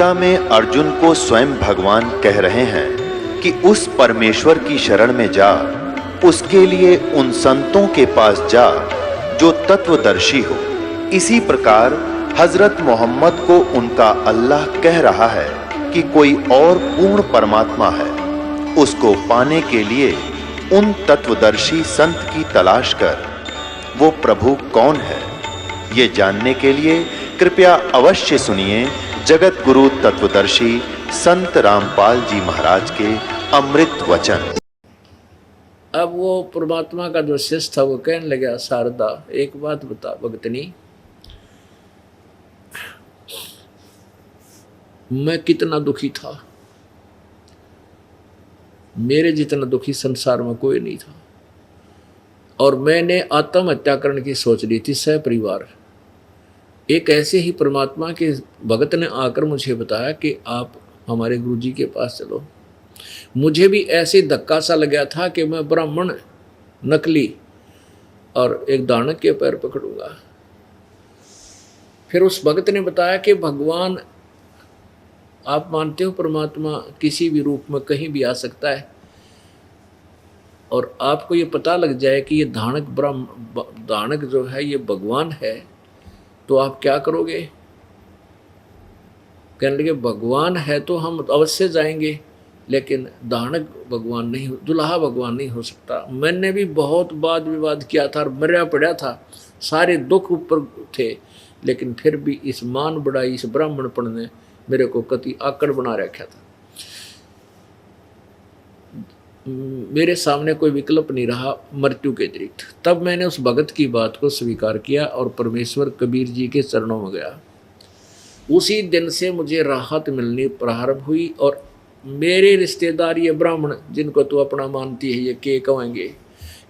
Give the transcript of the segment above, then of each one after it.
गीता में अर्जुन को स्वयं भगवान कह रहे हैं कि उस परमेश्वर की शरण में जा, उसके लिए उन संतों के पास जा जो तत्वदर्शी हो। इसी प्रकार हजरत मोहम्मद को उनका अल्लाह कह रहा है कि कोई और पूर्ण परमात्मा है, उसको पाने के लिए उन तत्वदर्शी संत की तलाश कर। वो प्रभु कौन है, ये जानने के लिए कृपया अवश्य सुनिए जगत गुरु तत्वदर्शी संत रामपाल जी महाराज के अमृत वचन। अब वो परमात्मा का जो शिष्य था वो कहने लगा, शारदा एक बात बता भगतनी, मैं कितना दुखी था, मेरे जितना दुखी संसार में कोई नहीं था, और मैंने आत्महत्या करने की सोच ली थी सहपरिवार। एक ऐसे ही परमात्मा के भगत ने आकर मुझे बताया कि आप हमारे गुरुजी के पास चलो। मुझे भी ऐसे धक्का सा लगा था कि मैं ब्राह्मण नकली और एक दानव के पैर पकड़ूंगा। फिर उस भगत ने बताया कि भगवान, आप मानते हो परमात्मा किसी भी रूप में कहीं भी आ सकता है, और आपको ये पता लग जाए कि ये दानक जो है ये भगवान है, तो आप क्या करोगे? कहने लगे, भगवान है तो हम अवश्य जाएंगे, लेकिन दानक भगवान नहीं, दुल्हा भगवान नहीं हो सकता। मैंने भी बहुत वाद विवाद किया था और मरा पड़ा था, सारे दुख ऊपर थे, लेकिन फिर भी इस मान बढ़ाई, इस ब्राह्मणपण ने मेरे को कति आकड़ बना रखा था। मेरे सामने कोई विकल्प नहीं रहा मृत्यु के अतिरिक्त। तब मैंने उस भगत की बात को स्वीकार किया और परमेश्वर कबीर जी के चरणों में गया। उसी दिन से मुझे राहत मिलनी प्रारंभ हुई, और मेरे रिश्तेदार ये ब्राह्मण जिनको तू अपना मानती है, ये के कहेंगे,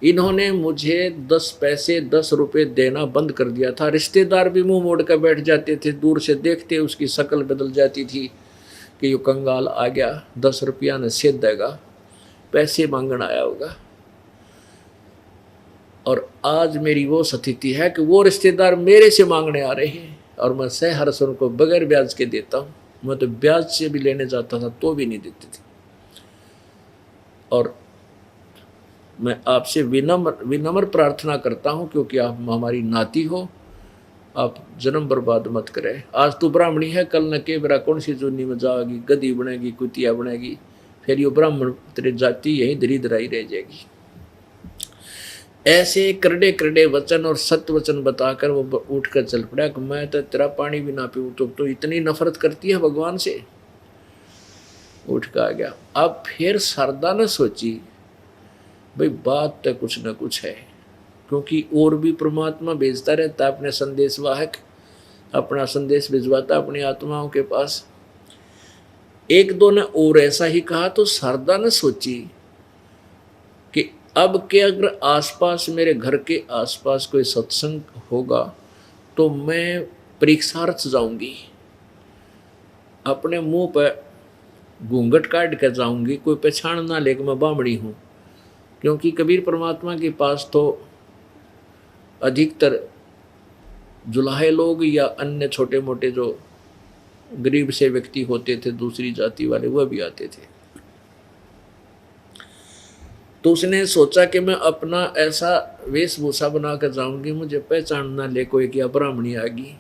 इन्होंने मुझे 10 पैसे 10 रुपये देना बंद कर दिया था। रिश्तेदार भी मुंह मोड़ कर बैठ जाते थे, दूर से देखते उसकी शक्ल बदल जाती थी कि यो कंगाल आ गया, 10 रुपया ने सेध देगा, पैसे मांगन आया होगा। और आज मेरी वो स्थिति है कि वो रिश्तेदार मेरे से मांगने आ रहे हैं, और मैं सहर्ष उनको बगैर ब्याज के देता हूँ। मैं तो ब्याज से भी लेने जाता था तो भी नहीं देती थी। और मैं आपसे विनम्र प्रार्थना करता हूँ, क्योंकि आप हमारी नाती हो, आप जन्म बर्बाद मत करें। आज तू ब्राह्मणी है, कल न के बेरा कौन सी जूनी में जाएगी, गधी बनेगी, कुतिया बनेगी, फिर ये ब्राह्मण तेरी जाति यही दरिद्राई रह जाएगी। ऐसे करड़े करड़े वचन और सत्य वचन बताकर वो उठ कर चल पड़ा कि मैं तो तेरा पानी भी ना पीऊँ, तो इतनी नफरत करती है भगवान से। उठ कर आ गया। अब फिर शारदा ने सोची, भाई बात तो कुछ न कुछ है, क्योंकि और भी परमात्मा भेजता रहता अपने संदेश वाहक, अपना संदेश भिजवाता अपनी आत्माओं के पास। एक दो ने और ऐसा ही कहा, तो शारदा ने सोची कि अब के अगर आसपास, मेरे घर के आसपास कोई सत्संग होगा तो मैं परीक्षार्थ जाऊंगी, अपने मुंह पर घूंघट काट कर जाऊंगी, कोई पहचान ना ले कि मैं बामड़ी हूँ। क्योंकि कबीर परमात्मा के पास तो अधिकतर जुलाहे लोग या अन्य छोटे मोटे जो गरीब से व्यक्ति होते थे, दूसरी जाति वाले, वह भी आते थे। तो उसने सोचा कि मैं अपना ऐसा वेशभूषा बनाकर जाऊंगी, मुझे पहचान ना ले कोई कि ब्राह्मणी आ गई।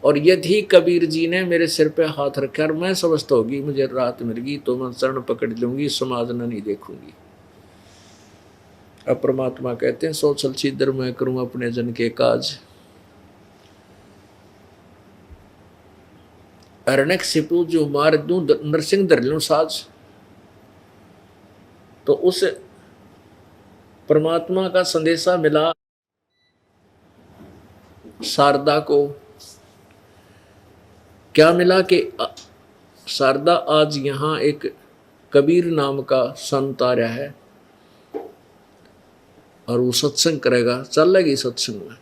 और यदि कबीर जी ने मेरे सिर पे हाथ रखा और मैं समझता होगी मुझे राहत मिल गई, तो मैं चरण पकड़ लूंगी, समाज न नहीं देखूंगी। अब परमात्मा कहते हैं, सो चल छिद्र मैं करूं अपने जन के काज, अरण्यक सिपू जो मार दूं नरसिंह धर लूं साज। तो उस परमात्मा का संदेशा मिला शारदा को। क्या मिला कि शारदा आज यहाँ एक कबीर नाम का संत आ रहा है और वो सत्संग करेगा, चल लगी सत्संग में।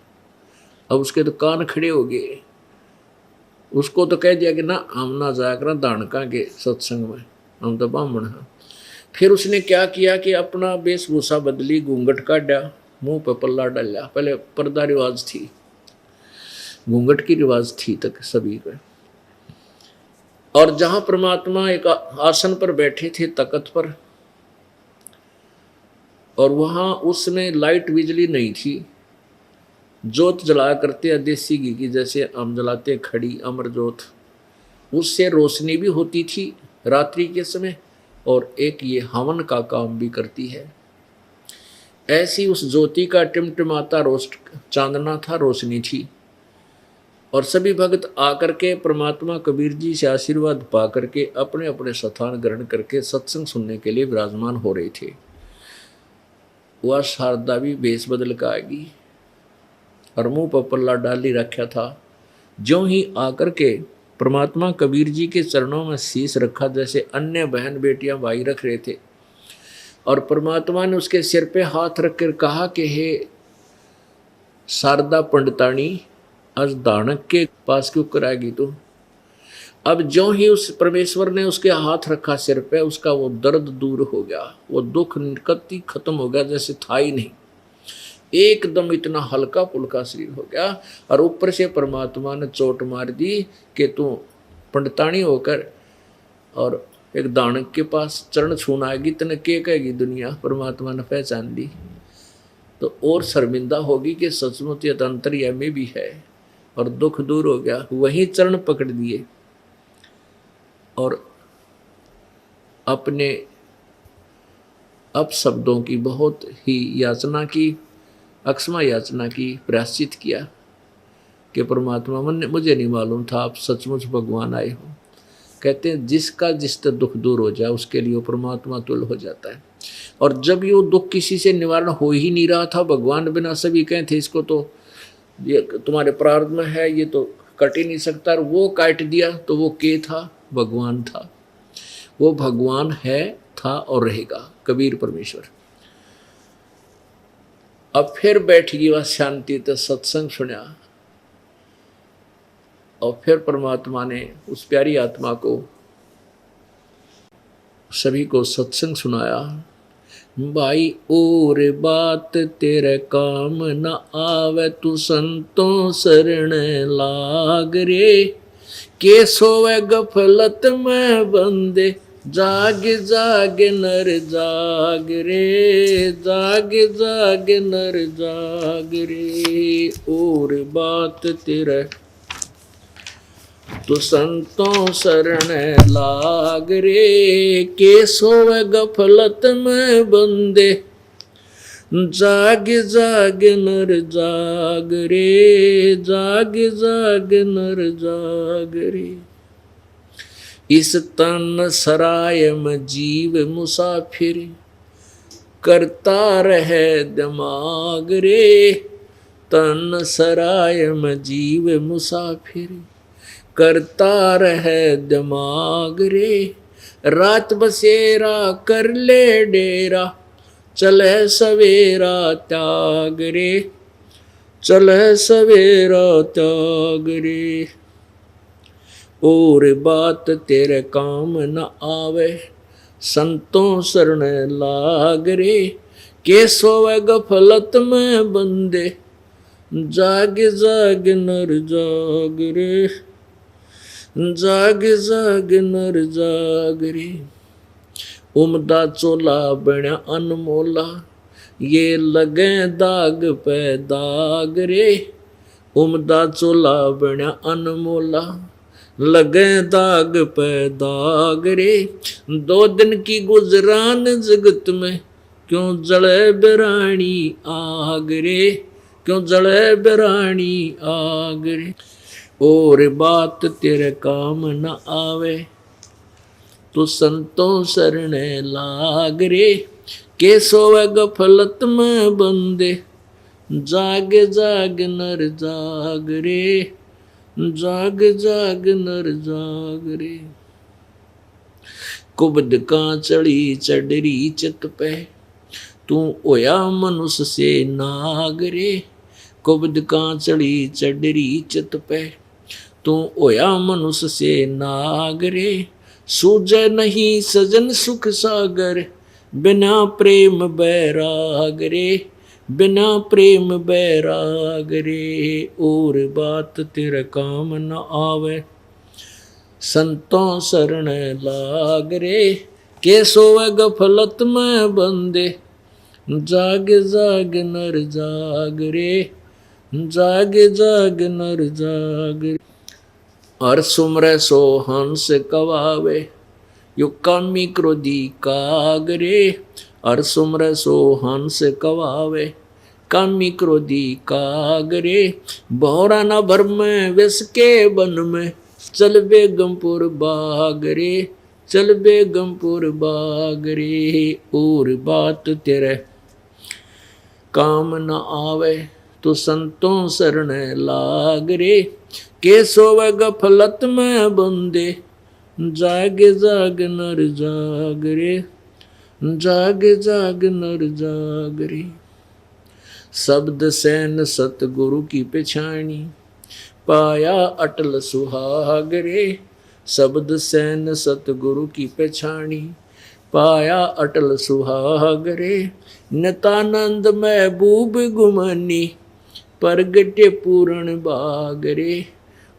अब उसके तो कान खड़े हो गए। उसको तो कह दिया कि ना हम ना जाया करना दानका के सत्संग में, हम तो ब्राह्मण हैं। फिर उसने क्या किया कि अपना वेशभूषा बदली, घूंघट काटा, मुंह पर पल्ला डाला। पहले पर्दा रिवाज थी, घूंघट की रिवाज थी तक सभी पे। और जहां परमात्मा एक आसन पर बैठे थे, तख्त पर, और वहां उसमें लाइट बिजली नहीं थी, जोत जलाया करते हैं देसी घी की, जैसे हम जलाते खड़ी अमर जोत, उससे रोशनी भी होती थी रात्रि के समय, और एक ये हवन का काम भी करती है। ऐसी उस ज्योति का टिमटिमाता रोस्ट चांदना था, रोशनी थी। और सभी भक्त आकर के परमात्मा कबीर जी से आशीर्वाद पा करके अपने अपने स्थान ग्रहण करके सत्संग सुनने के लिए विराजमान हो रहे थे। वह शारदा भी बेस बदल कर आएगी और मुंह पर पल्ला डाली रखा था। ज्यों ही आकर के परमात्मा कबीर जी के चरणों में शीश रखा, जैसे अन्य बहन बेटियां भाई रख रहे थे, और परमात्मा ने उसके सिर पे हाथ रख कर कहा कि हे शारदा पंडितानी, आज दानक के पास क्यों कराएगी तू। अब ज्यों ही उस परमेश्वर ने उसके हाथ रखा सिर पे, उसका वो दर्द दूर हो गया, वो दुख निकत्ती खत्म हो गया, जैसे था ही नहीं, एकदम इतना हल्का फुल्का शरीर हो गया। और ऊपर से परमात्मा ने चोट मार दी कि तू पंडितानी होकर और एक दानक के पास चरण छूना आएगी, तने क्या कहेगी दुनिया। परमात्मा ने पहचान ली तो और शर्मिंदा होगी कि सचमुच ये अंतर्यामी भी है, और दुख दूर हो गया। वहीं चरण पकड़ दिए और अपने अपशब्दों की बहुत ही याचना की, अक्षमा याचना की, प्रायश्चित किया कि परमात्मा मुझे नहीं मालूम था आप सचमुच भगवान आए हो। कहते हैं जिसका जिससे दुख दूर हो जाए उसके लिए वो परमात्मा तुल्य हो जाता है। और जब ये दुख किसी से निवारण हो ही नहीं रहा था, भगवान बिना सभी कहे थे इसको तो ये तुम्हारे प्रारब्ध में है, ये तो कट ही नहीं सकता, और वो काट दिया तो वो के था, भगवान था। वो भगवान है, था और रहेगा, कबीर परमेश्वर। अब फिर बैठ गई वह शांति, तो सत्संग सुना, और फिर परमात्मा ने उस प्यारी आत्मा को सभी को सत्संग सुनाया। भाई और बात तेरे काम न आवे, तू संतों शरण लाग रे, के सोवे गफलत में बंदे, जाग जाग नर जाग रे, जाग जाग नर जाग रे। और बात तेरे तो संतों शरण लाग रे, के सोवे गफलत में बंदे, जाग जाग नर जाग रे, जाग जाग नर जाग रे। इस तन सराय में जीव मुसाफिर, करता रहे दिमाग रे, तन सराय में जीव मुसाफिर, करता रहे दिमाग रे। रात बसेरा कर ले डेरा, चले सवेरा त्याग रे, चले सवेरा त्याग रे। और बात तेरे काम न आवे, संतों शरण लाग रे, के सोवे गफलत में बंदे, जाग जाग नर जाग रे, जाग जाग नर जाग रे। उमदा चोला बण्या अनमोला, ये लगे दाग पे दाग रे। उमदा चोला बण्या अनमोला, लगे दाग पे दाग रे। दो दिन की गुजरान जगत में, क्यों जले बिरानी आग रे, क्यों जले बिरानी आग रे। और बात तेरे काम न आवे, तो संतों शरण लाग रे, के सोवे गफलत में बंदे, जाग जाग नर जाग रे, जाग जाग नर जाग रे। कुबद का चढ़ी चढ़री चित पे, तू होया मनुष्य से नाग रे। कुबद का चढ़ी चढ़री चित पे, तू होया मनुष्य से नाग रे। सूझे नहीं सजन सुख सागर, बिना प्रेम बैराग रे, बिना प्रेम बैराग रे। और बात तेरे काम न आवे, संतों शरण लाग रे, के सोवे गफलत में बंदे, जाग जाग नर जाग रे, जाग जाग नर जाग रे। और सुमरे सो हंस कवावे, यो कामी क्रोधी कागरे। और सुमरे सो हंस कवावे, कामी क्रोधी कागरे। भौरा न भर में विष के वन में, चल बेगमपुर बागरे, चल बेगमपुर बागरे। और बात तेरे काम न आवे, तो संतों शरण लाग रे, के सोवे गफलत में बंदे, जाग जाग नर जाग रे, जाग जाग नर जाग रे। शब्द सैन सतगुरु की पेछानी, पाया अटल सुहाग रे। शब्द सैन सतगुरु की पेछानी, पाया अटल सुहाग रे। नितानंद महबूब गुमानी, परगटे पूर्ण बाग रे,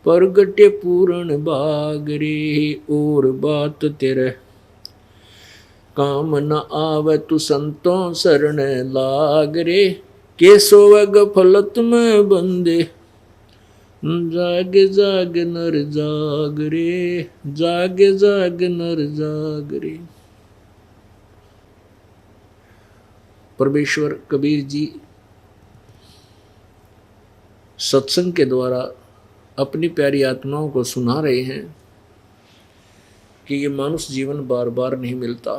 परगटे पूर्ण बाग रे। और बात तेरे काम न आवे, तू संतों शरण लाग रे, के सोवे गफलत में बंदे, जाग जाग नर जाग रे, जाग जाग नर जाग रे। परमेश्वर कबीर जी सत्संग के द्वारा अपनी प्यारी आत्माओं को सुना रहे हैं कि ये मानुष जीवन बार बार नहीं मिलता।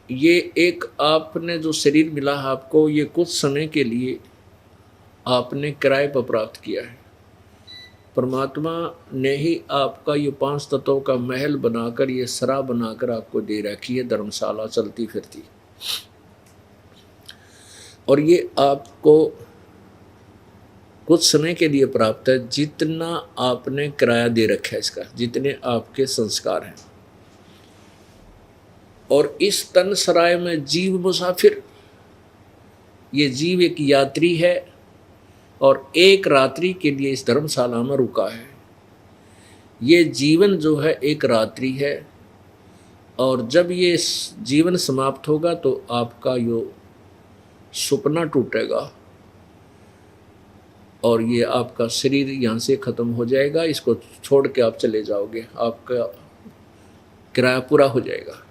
ये एक आपने जो शरीर मिला है आपको, ये कुछ समय के लिए आपने किराए पर प्राप्त किया है। परमात्मा ने ही आपका ये 5 तत्वों का महल बनाकर, ये सरा बनाकर आपको दे रखी है, धर्मशाला चलती फिरती। और ये आपको कुछ समय के लिए प्राप्त है, जितना आपने किराया दे रखा है इसका, जितने आपके संस्कार हैं। और इस तन सराय में जीव मुसाफिर, ये जीव एक यात्री है और एक रात्रि के लिए इस धर्मशाला में रुका है। ये जीवन जो है एक रात्रि है, और जब ये जीवन समाप्त होगा तो आपका यो सपना टूटेगा और ये आपका शरीर यहाँ से खत्म हो जाएगा। इसको छोड़ के आप चले जाओगे, आपका किराया पूरा हो जाएगा।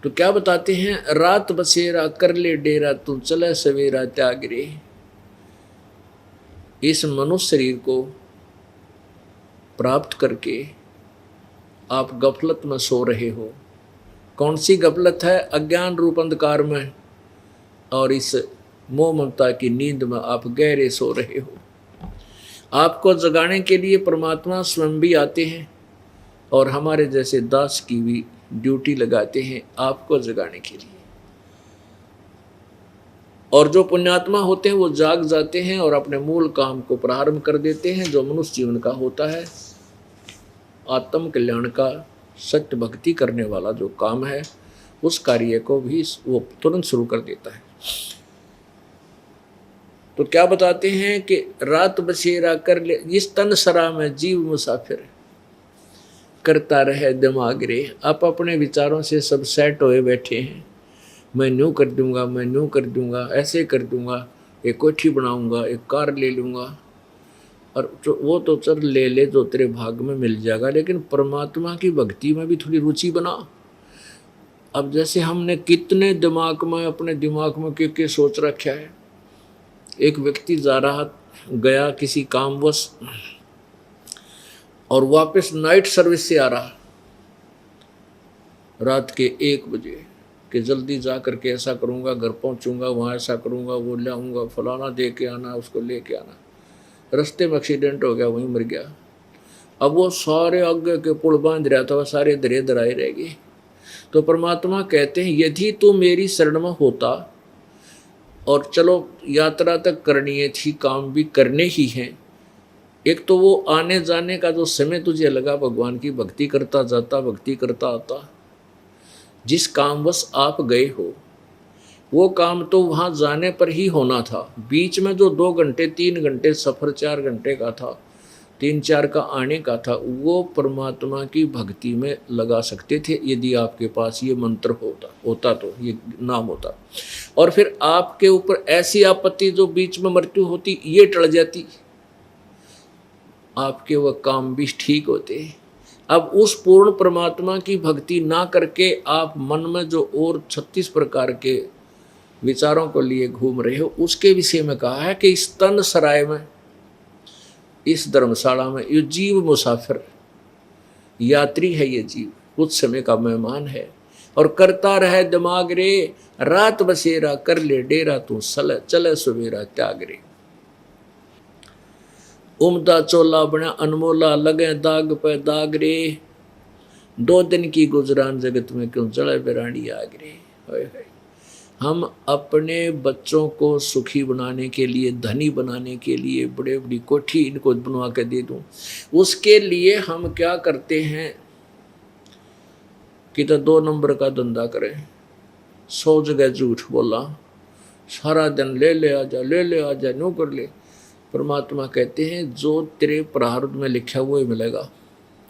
तो क्या बताते हैं, रात बसेरा कर ले डेरा, तू चले सवेरा त्याग रे। इस मनुष्य शरीर को प्राप्त करके आप गफलत में सो रहे हो। कौन सी गफलत है? अज्ञान रूप अंधकार में, और इस मोह ममता की नींद में आप गहरे सो रहे हो। आपको जगाने के लिए परमात्मा स्वयं भी आते हैं और हमारे जैसे दास की भी ड्यूटी लगाते हैं आपको जगाने के लिए। और जो पुण्यात्मा होते हैं वो जाग जाते हैं और अपने मूल काम को प्रारंभ कर देते हैं, जो मनुष्य जीवन का होता है, आत्म कल्याण का, सत्य भक्ति करने वाला जो काम है, उस कार्य को भी वो तुरंत शुरू कर देता है। तो क्या बताते हैं कि रात बसेरा कर ले, इस तन सरा में जीव मुसाफिर, करता रहे दिमाग रे। आप अपने विचारों से सब सेट होए बैठे हैं, मैं न्यू कर दूंगा, मैं न्यू कर दूंगा, ऐसे कर दूंगा, एक कोठी बनाऊंगा, एक कार ले लूंगा, और वो तो चल ले ले, जो तेरे भाग में मिल जाएगा। लेकिन परमात्मा की भक्ति में भी थोड़ी रुचि बना। अब जैसे हमने कितने दिमाग में, अपने दिमाग में क्या सोच रखा है। एक व्यक्ति जा रहा गया किसी कामवश और वापस नाइट सर्विस से आ रहा रात के 1 बजे कि जल्दी जा करके ऐसा करूँगा, घर पहुँचूँगा, वहाँ ऐसा करूँगा, वो ले आऊँगा, फलाना दे के आना, उसको ले के आना। रास्ते में एक्सीडेंट हो गया, वहीं मर गया। अब वो सारे आगे के पुल बांध रहा था, वह सारे दरे दराए रह गए। तो परमात्मा कहते हैं, यदि तू मेरी शरण में होता, और चलो यात्रा तक करनी है थी, काम भी करने ही हैं, एक तो वो आने जाने का जो समय तुझे लगा, भगवान की भक्ति करता जाता, भक्ति करता आता, जिस कामवश आप गए हो, वो काम तो वहाँ जाने पर ही होना था। बीच में जो 2 घंटे 3 घंटे सफ़र 4 घंटे का था, 3-4 का आने का था, वो परमात्मा की भक्ति में लगा सकते थे यदि आपके पास ये मंत्र होता तो ये नाम होता। और फिर आपके ऊपर ऐसी आपत्ति जो बीच में मृत्यु होती ये टल जाती, आपके वह काम भी ठीक होते। अब उस पूर्ण परमात्मा की भक्ति ना करके आप मन में जो और 36 प्रकार के विचारों को लिए घूम रहे हो, उसके विषय में कहा है कि इस तन सराय में, इस धर्मशाला में ये जीव मुसाफिर यात्री है। ये जीव कुछ समय का मेहमान है और करता रहे दिमाग रे, रात बसेरा कर ले डेरा, तू चले सवेरा त्याग रे। उमदा चोला बना अनमोला, लगे दाग पे दाग रे, 2 दिन की गुजरान जगत में क्यों जले बेरानी आग रे। हम अपने बच्चों को सुखी बनाने के लिए, धनी बनाने के लिए बड़े बड़ी कोठी इनको बनवा के दे दूं, उसके लिए हम क्या करते हैं कि तो 2 नंबर का धंधा करें, 100 जगह झूठ बोला, सारा दिन ले आजा नो कर ले। परमात्मा कहते हैं जो तेरे प्रारब्ध में लिखा हुआ ही मिलेगा।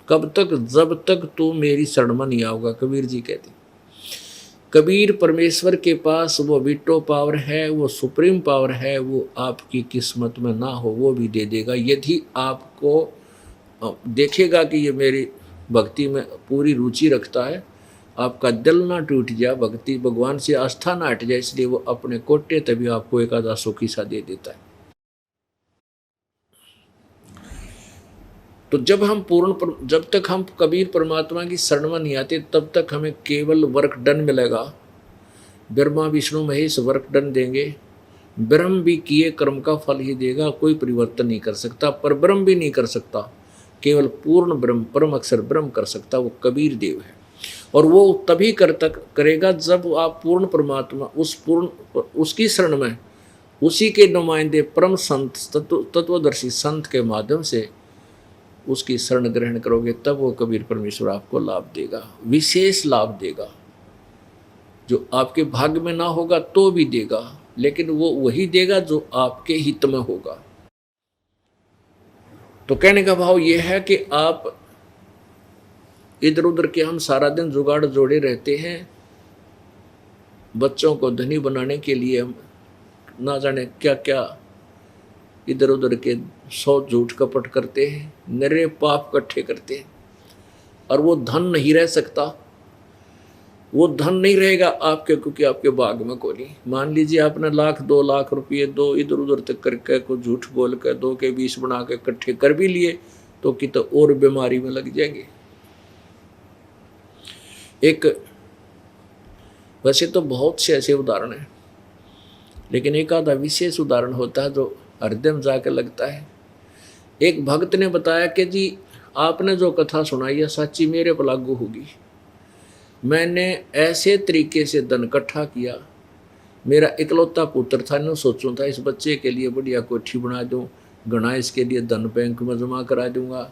कब तक? जब तक तू मेरी शरण में नहीं आओगा। कबीर जी कहते, कबीर परमेश्वर के पास वो वीटो पावर है, वो सुप्रीम पावर है, वो आपकी किस्मत में ना हो वो भी दे देगा यदि आपको देखेगा कि ये मेरी भक्ति में पूरी रुचि रखता है। आपका दिल ना टूट जाए, भक्ति भगवान से आस्था ना हट जाए, इसलिए वो अपने कोटे तभी आपको एक आधा सुखी सा दे देता है। तो जब तक हम कबीर परमात्मा की शरण में नहीं आते तब तक हमें केवल वर्क डन मिलेगा। ब्रह्मा विष्णु महेश वर्क डन देंगे, ब्रह्म भी किए कर्म का फल ही देगा, कोई परिवर्तन नहीं कर सकता, पर ब्रह्म भी नहीं कर सकता। केवल पूर्ण ब्रह्म, परम अक्षर ब्रह्म कर सकता, वो कबीर देव है। और वो तभी करेगा जब आप पूर्ण परमात्मा उसकी शरण में, उसी के नुमाइंदे परम संत तत्वदर्शी संत के माध्यम से उसकी शरण ग्रहण करोगे, तब वो कबीर परमेश्वर आपको लाभ देगा, विशेष लाभ देगा, जो आपके भाग्य में ना होगा तो भी देगा, लेकिन वो वही देगा जो आपके हित में होगा। तो कहने का भाव ये है कि आप इधर उधर के हम सारा दिन जुगाड़ जोड़े रहते हैं, बच्चों को धनी बनाने के लिए हम ना जाने क्या क्या इधर उधर के 100 झूठ कपट करते हैं, नरे पाप इकट्ठे करते हैं, और वो धन नहीं रह सकता। वो धन नहीं रहेगा आपके, क्योंकि आपके भाग में कोई नहीं। मान लीजिए आपने 1-2 लाख रुपये दो इधर उधर तक करके को झूठ बोल कर 2 के 20 बना के इकट्ठे कर भी लिए तो कि तो और बीमारी में लग जाएंगे। वैसे तो बहुत से ऐसे उदाहरण हैं, लेकिन एक आधा विशेष उदाहरण होता है जो हृदय में जाकर लगता है। एक भक्त ने बताया कि जी आपने जो कथा सुनाई है सच्ची मेरे पर लागू होगी। मैंने ऐसे तरीके से धन इकट्ठा किया, मेरा इकलौता पुत्र था, न सोचूं था इस बच्चे के लिए बढ़िया कोठी बना दूं, घना इसके लिए धन बैंक में जमा करा दूंगा,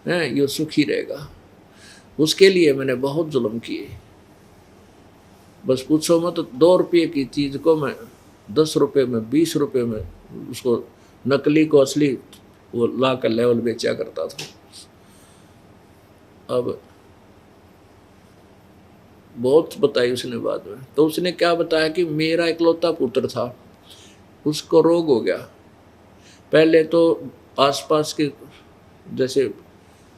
ये सुखी रहेगा। उसके लिए मैंने बहुत जुल्म किए, बस पूछो मत। 2 रुपये की चीज़ को मैं 10 रुपये में 20 रुपये में उसको नकली को असली वो ला कर लेवल बेचा करता था। अब बहुत बताई उसने बाद में, तो उसने क्या बताया कि मेरा इकलौता पुत्र था, उसको रोग हो गया। पहले तो आसपास के जैसे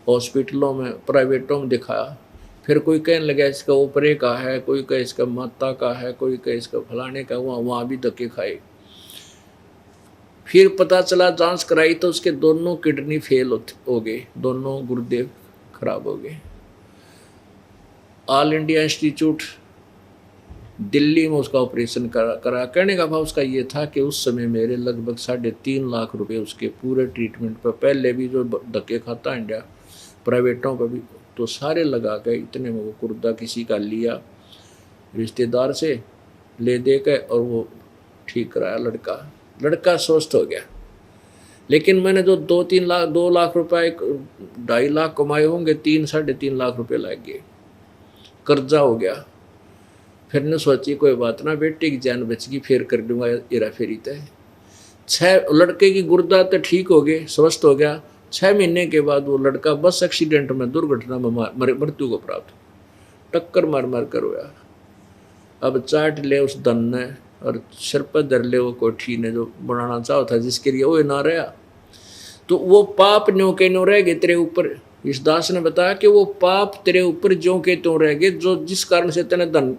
हॉस्पिटलों में, प्राइवेटों में दिखाया, फिर कोई कहने लगा इसका ऊपरे का है, कोई कहे इसका माता का है, कोई कहे इसका फलाने का, वहाँ भी धक्के खाए। फिर पता चला, जांच कराई तो उसके दोनों किडनी फेल हो गए, दोनों गुर्दे खराब हो गए। ऑल इंडिया इंस्टीट्यूट दिल्ली में उसका ऑपरेशन करा। कहने का भाव उसका ये था कि उस समय मेरे लगभग 3.5 लाख रुपए उसके पूरे ट्रीटमेंट पर, पहले भी जो धक्के खाता इंडिया प्राइवेटों पर भी, तो सारे लगा के इतने में वो गुर्दा किसी का लिया रिश्तेदार से ले दे के, और वो ठीक कराया। लड़का स्वस्थ हो गया। लेकिन मैंने जो 2 लाख रुपए 2.5 लाख कमाए होंगे, 3-3.5 लाख रुपए लग गए, कर्जा हो गया। फिर ने सोची कोई बात ना, बेटे की जान बच गई, फिर कर दूंगा हेरा फेरी तय। 6 लड़के की गुर्दा तो ठीक हो गए, स्वस्थ हो गया। 6 महीने के बाद वो लड़का बस एक्सीडेंट में, दुर्घटना में मृत्यु को प्राप्त, टक्कर मार मार कर रोया। अब चाट ले उस धन ने और सिर पर धर ले वो कोठी ने जो बनाना चाहा था, जिसके लिए वो ना रहा। तो वो पाप न्यों के न्यों रह गए तेरे ऊपर। इस दास ने बताया कि वो पाप तेरे ऊपर ज्यों के त्यों रह गए, जो जिस कारण से तेने धन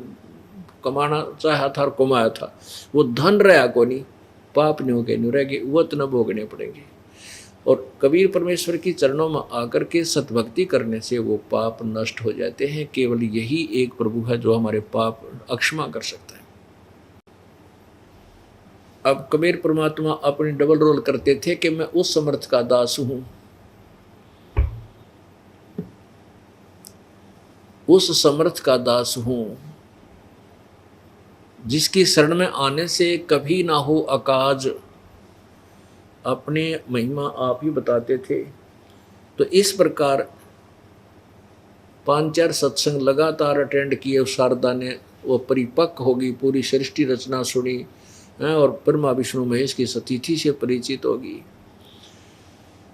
कमाना चाहा था और कमाया था, वो धन रहा को नहीं, पाप न्यों के न्यों रह गए, वो तो न भोगने पड़ेंगे। और कबीर परमेश्वर की चरणों में आकर के सतभक्ति करने से वो पाप नष्ट हो जाते हैं। केवल यही एक प्रभु है जो हमारे पाप अक्षमा कर सकता है। अब कबीर परमात्मा अपनी डबल रोल करते थे कि मैं उस समर्थ का दास हूं, उस समर्थ का दास हूं जिसकी शरण में आने से कभी ना हो अकाज। अपने महिमा आप ही बताते थे। तो इस प्रकार 5-4 सत्संग लगातार अटेंड किए उस शारदा ने। वो परिपक्व होगी, पूरी सृष्टि रचना सुनी और ब्रह्मा विष्णु महेश की सतिथि से परिचित होगी।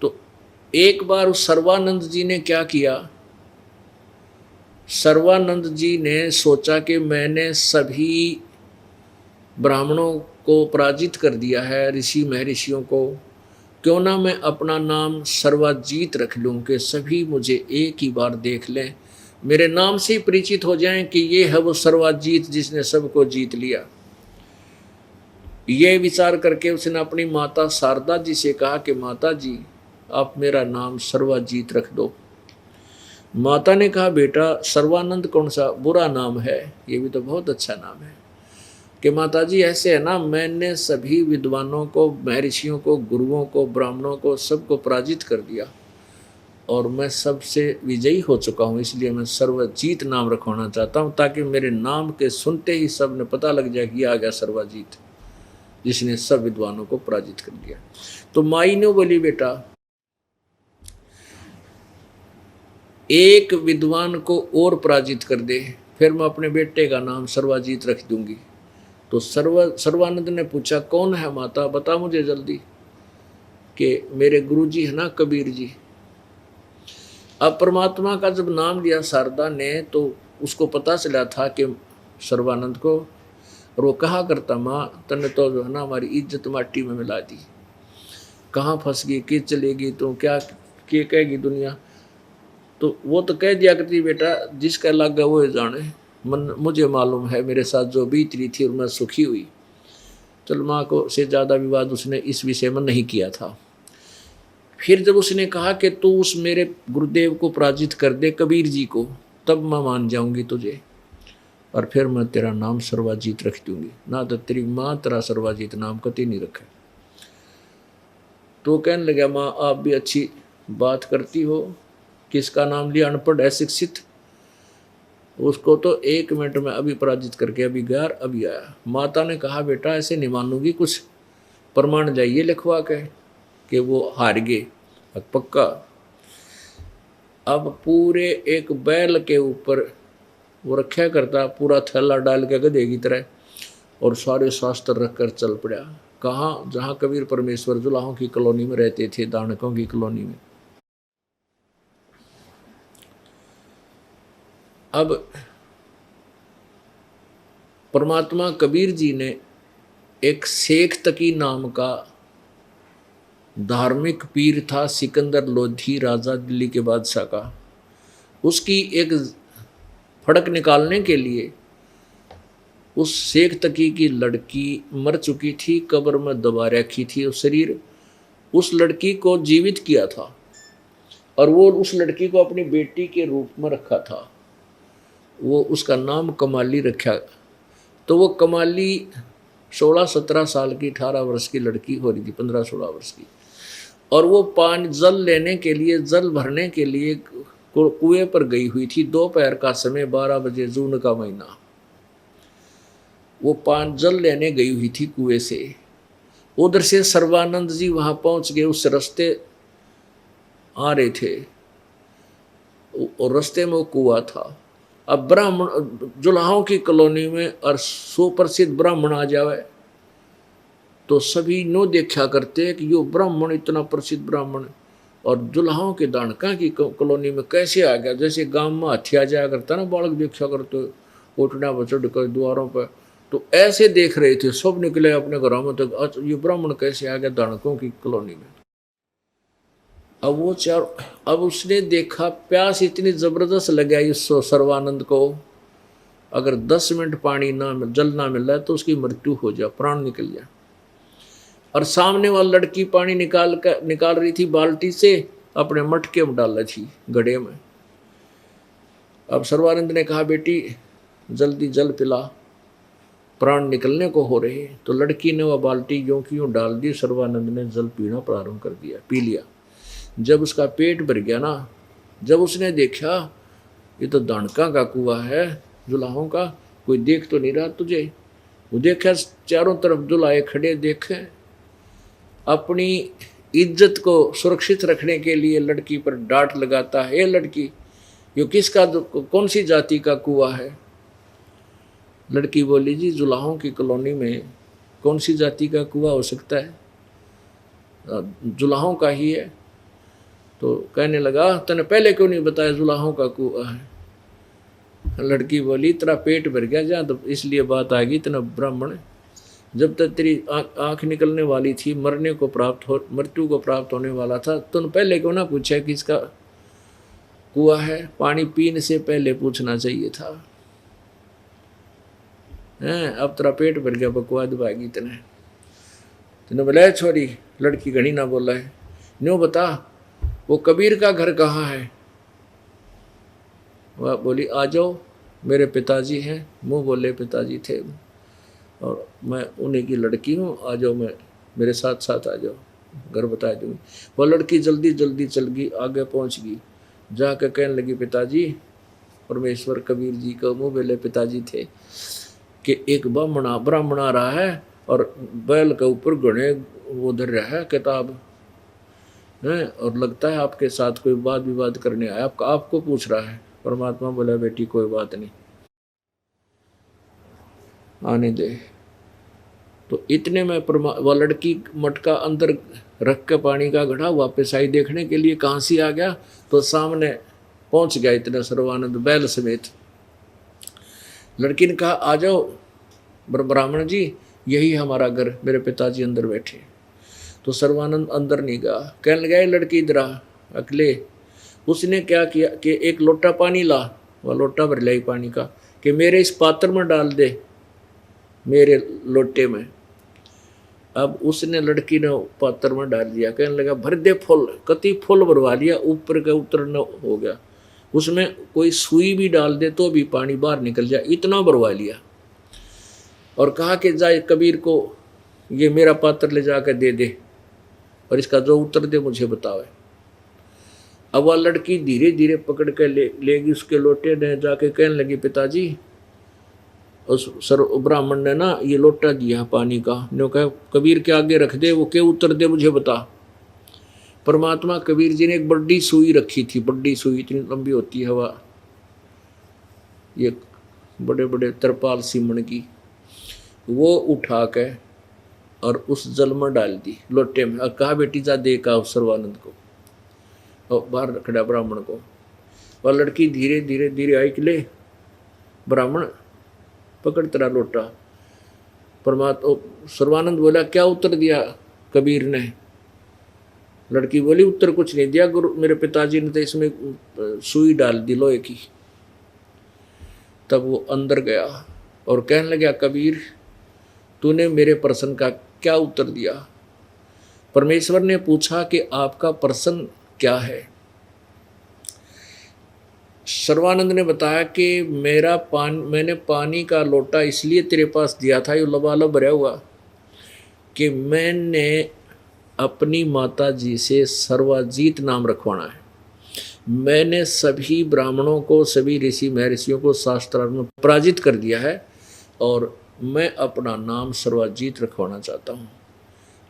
तो एक बार उस सर्वानंद जी ने क्या किया, सर्वानंद जी ने सोचा कि मैंने सभी ब्राह्मणों को पराजित कर दिया है, ऋषि महर्षियों को, क्यों ना मैं अपना नाम सर्वाजीत रख लूं कि सभी मुझे एक ही बार देख लें, मेरे नाम से ही परिचित हो जाएं कि ये है वो सर्वाजीत जिसने सबको जीत लिया। ये विचार करके उसने अपनी माता शारदा जी से कहा कि माता जी आप मेरा नाम सर्वाजीत रख दो। माता ने कहा बेटा सर्वानंद कौन सा बुरा नाम है, ये भी तो बहुत अच्छा नाम है। कि माता जी ऐसे है ना, मैंने सभी विद्वानों को, महर्षियों को, गुरुओं को, ब्राह्मणों को, सबको पराजित कर दिया और मैं सबसे विजयी हो चुका हूँ, इसलिए मैं सर्वजीत नाम रखवाना चाहता हूँ, ताकि मेरे नाम के सुनते ही सब ने पता लग जाए कि आ गया सर्वजीत जिसने सब विद्वानों को पराजित कर दिया। तो माई ने बोली बेटा एक विद्वान को और पराजित कर दे, फिर मैं अपने बेटे का नाम सर्वजीत रख दूंगी। तो सर्वानंद ने पूछा कौन है माता, बता मुझे जल्दी। कि मेरे गुरुजी है ना कबीर जी। अब परमात्मा का जब नाम लिया शारदा ने तो उसको पता चला था कि सर्वानंद को, और वो कहा करता माँ तने तो जो है ना हमारी इज्जत माटी में मिला दी, कहाँ फंस गई, कि चलेगी तो क्या कहेगी दुनिया। तो वो तो कह दिया करती बेटा जिसका लगा वो जाने, मन मुझे मालूम है मेरे साथ जो बीत रही थी और मैं सुखी हुई। चल माँ को से ज़्यादा विवाद उसने इस विषय में नहीं किया था। फिर जब उसने कहा कि तू उस मेरे गुरुदेव को पराजित कर दे कबीर जी को, तब मैं मान जाऊंगी तुझे और फिर मैं तेरा नाम सर्वाजीत रख दूंगी, ना तो तेरी माँ तेरा सर्वाजीत नाम कभी नहीं रखा। तो कहने लगा माँ आप भी अच्छी बात करती हो, किसका नाम लिया, अनपढ़ अशिक्षित, उसको तो 1 मिनट में अभी पराजित करके अभी गया अभी आया। माता ने कहा बेटा ऐसे नहीं मानूंगी, कुछ प्रमाण जाइए लिखवा के कि वो हार गए पक्का। अब पूरे एक बैल के ऊपर वो रखा करता, पूरा थैला डाल के गधे की तरह, और सारे शास्त्र रख कर चल पड़ा। कहाँ, जहाँ कबीर परमेश्वर जुलाहों की कॉलोनी में रहते थे, दानकों की कॉलोनी में। अब परमात्मा कबीर जी ने एक शेख तकी नाम का धार्मिक पीर था, सिकंदर लोधी राजा दिल्ली के बादशाह का, उसकी एक फड़क निकालने के लिए उस शेख तकी की लड़की मर चुकी थी, कब्र में दबा रखी थी, उस शरीर उस लड़की को जीवित किया था और वो उस लड़की को अपनी बेटी के रूप में रखा था। वो उसका नाम कमाली रखा। तो वो कमाली 16-17 साल की, 18 वर्ष की लड़की हो रही थी, 15-16 वर्ष की, और वो पानी जल लेने के लिए, जल भरने के लिए कुएं पर गई हुई थी। दोपहर का समय, 12 बजे, जून का महीना, वो पानी जल लेने गई हुई थी कुएं से। उधर से सर्वानंद जी वहां पहुंच गए, उस रास्ते आ रहे थे और रास्ते में वो कुआं था। अब ब्राह्मण जुलाहों की कॉलोनी में और सुप्रसिद्ध ब्राह्मण आ जावे तो सभी नो देखा करते कि यो ब्राह्मण इतना प्रसिद्ध ब्राह्मण और जुलाहों के दानका की कॉलोनी में कैसे आ गया। जैसे गांव में हाथी आ जाया करता ना, बालक देखा करते उठना बचड़ कर द्वारों पर, तो ऐसे देख रहे थे सब, निकले अपने घरों में, तो ये ब्राह्मण कैसे आ गया दानकों की कॉलोनी में। अब उसने देखा प्यास इतनी जबरदस्त लग गई इस सर्वानंद को, अगर 10 मिनट पानी ना जल ना मिल रहा है तो उसकी मृत्यु हो जाए, प्राण निकल जाए। और सामने वाली लड़की पानी निकाल रही थी बाल्टी से, अपने मटके में डाल रही थी गड्ढे में। अब सर्वानंद ने कहा बेटी जल्दी जल पिला, प्राण निकलने को हो रहे। तो लड़की ने वह बाल्टी यूं की यूं डाल दी, सर्वानंद ने जल पीना प्रारंभ कर दिया, पी लिया। जब उसका पेट भर गया ना, जब उसने देखा ये तो दानका का कुआं है जुलाहों का, कोई देख तो नहीं रहा तुझे। वो देखा चारों तरफ जुलाहे खड़े देखे, अपनी इज्जत को सुरक्षित रखने के लिए लड़की पर डांट लगाता है, ये लड़की ये किसका, कौन सी जाति का कुआं है। लड़की बोली जी जुलाहों की कॉलोनी में कौन सी जाति का कुआं हो सकता है, जुलाहों का ही है। तो कहने लगा तने पहले क्यों नहीं बताया जुलाहों का कुआं है। लड़की बोली तेरा पेट भर गया जहाँ, तो इसलिए बात आ गई। तेना ब्राह्मण जब तक तेरी आँख निकलने वाली थी, मृत्यु को प्राप्त होने वाला था, तुम पहले क्यों ना पूछा कि इसका कुआं है। पानी पीने से पहले पूछना चाहिए था। अब तेरा पेट भर गया, बकवाद भागी तेने बोला छोरी, लड़की घड़ी ना बोला है, न्यू बता वो कबीर का घर कहाँ है। वह बोली आ जाओ, मेरे पिताजी हैं। मुँह बोले पिताजी थे और मैं उन्हीं की लड़की हूँ, आ जाओ, मेरे साथ साथ आ जाओ, घर बता दूँगी। वह लड़की जल्दी जल्दी चल गई, आगे पहुँच गई, जाकर कहने लगी पिताजी, परमेश्वर कबीर जी को मुँह बोले पिताजी थे कि एक ब्राह्मण आ रहा है और बैल के ऊपर घने वो धर रहा है किताब है, और लगता है आपके साथ कोई वाद विवाद करने आया, आपको पूछ रहा है। परमात्मा बोला बेटी कोई बात नहीं, आने दे। तो इतने में वह लड़की मटका अंदर रख के पानी का घड़ा वापस आई देखने के लिए कहाँ से आ गया, तो सामने पहुंच गया इतना सर्वानंद बैल समेत। लड़की ने कहा आ जाओ ब्राह्मण जी, यही हमारा घर, मेरे पिताजी अंदर बैठे। तो सर्वानंद अंदर नहीं गया, कहने लगा लड़की इधर आ अकेले। उसने क्या किया कि एक लोटा पानी ला, वह लोटा भर लाई पानी का, कि मेरे इस पात्र में डाल दे, मेरे लोटे में। अब उसने लड़की ने पात्र में डाल दिया, कहने लगा भर दे फुल, कति फुल भरवा लिया, ऊपर का उतरना हो गया। उसमें कोई सुई भी डाल दे तो भी पानी बाहर निकल जाए, इतना भरवा लिया। और कहा कि जाए कबीर को ये मेरा पात्र ले जाकर दे दे और इसका जो उत्तर दे मुझे बतावे। अब वह लड़की धीरे धीरे पकड़ कर लेगी उसके लोटे ने, जाके कहने लगी पिताजी, उस ब्राह्मण ने ना ये लोटा दिया पानी का, ने कहा कबीर के आगे रख दे, वो क्या उत्तर दे मुझे बता। परमात्मा कबीर जी ने एक बड़ी सुई रखी थी, बड़ी सुई इतनी लंबी होती है हवा, ये बड़े बड़े तरपाल सीमण की, वो उठा के और उस जल में डाल दी लोटे में, और कहा बेटी जा दे का सर्वानंद को, और बाहर खड़ा ब्राह्मण को। वह लड़की धीरे धीरे धीरे आई कि ले ब्राह्मण पकड़ तेरा लोटा। परमात्मा सर्वानंद बोला क्या उत्तर दिया कबीर ने। लड़की बोली उत्तर कुछ नहीं दिया गुरु, मेरे पिताजी ने तो इसमें सुई डाल दी लोहे की। तब वो अंदर गया और कहने लगा कबीर तूने मेरे प्रश्न का क्या उत्तर दिया। परमेश्वर ने पूछा कि आपका प्रश्न क्या है। सर्वानंद ने बताया कि मैंने पानी का लोटा इसलिए तेरे पास दिया था, ये लबालब भरा हुआ, कि मैंने अपनी माता जी से सर्वाजीत नाम रखवाना है। मैंने सभी ब्राह्मणों को, सभी ऋषि महर्षियों को शास्त्रार्थ में पराजित कर दिया है और मैं अपना नाम सर्वाजीत रखवाना चाहता हूँ।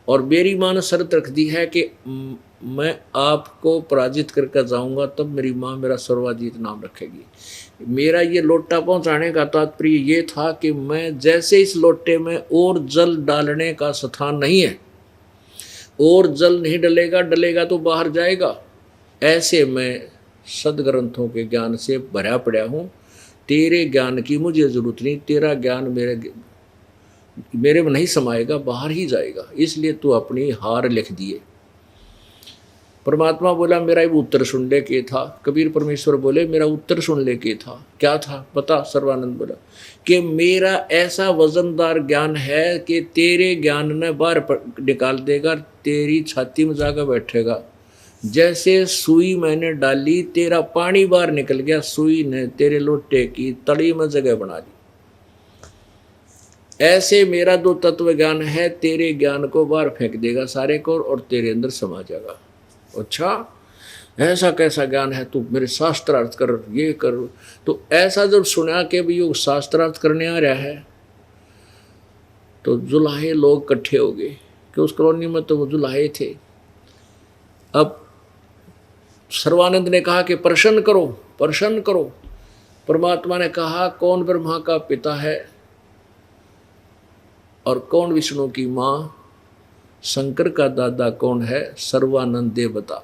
और मेरी माँ ने शर्त रख दी है कि मैं आपको पराजित करके जाऊंगा तब मेरी माँ मेरा सर्वाजीत नाम रखेगी। मेरा ये लोटा पहुंचाने का तात्पर्य ये था कि मैं जैसे इस लोटे में और जल डालने का स्थान नहीं है, और जल नहीं डलेगा, डलेगा तो बाहर जाएगा, ऐसे मैं सदग्रंथों के ज्ञान से भरा पड़ा हूँ। तेरे ज्ञान की मुझे जरूरत नहीं, तेरा ज्ञान मेरे में नहीं समाएगा, बाहर ही जाएगा, इसलिए तू अपनी हार लिख दिए। परमात्मा बोला मेरा उत्तर सुन ले के था। कबीर परमेश्वर बोले मेरा उत्तर सुन ले के था। क्या था बता? सर्वानंद बोला कि मेरा ऐसा वजनदार ज्ञान है कि तेरे ज्ञान ने बाहर निकाल देगा, तेरी छाती में जाकर बैठेगा। जैसे सुई मैंने डाली, तेरा पानी बाहर निकल गया, सुई ने तेरे लोटे की तड़ी में जगह बना ली। ऐसे मेरा दो तत्व ज्ञान है, तेरे ज्ञान को बाहर फेंक देगा सारे को, और तेरे अंदर समा जाएगा। अच्छा, ऐसा कैसा ज्ञान है? तू मेरे शास्त्रार्थ कर, ये कर। तो ऐसा जब सुना कि भी वो शास्त्रार्थ करने आ रहा है, तो जुलाहे लोग इकट्ठे हो गए कि उस कॉलोनी में तो वो जुलाहे थे। अब सर्वानंद ने कहा कि प्रसन्न करो, प्रसन्न करो। परमात्मा ने कहा कौन ब्रह्मा का पिता है और कौन विष्णु की माँ, शंकर का दादा कौन है, सर्वानंद दे बता।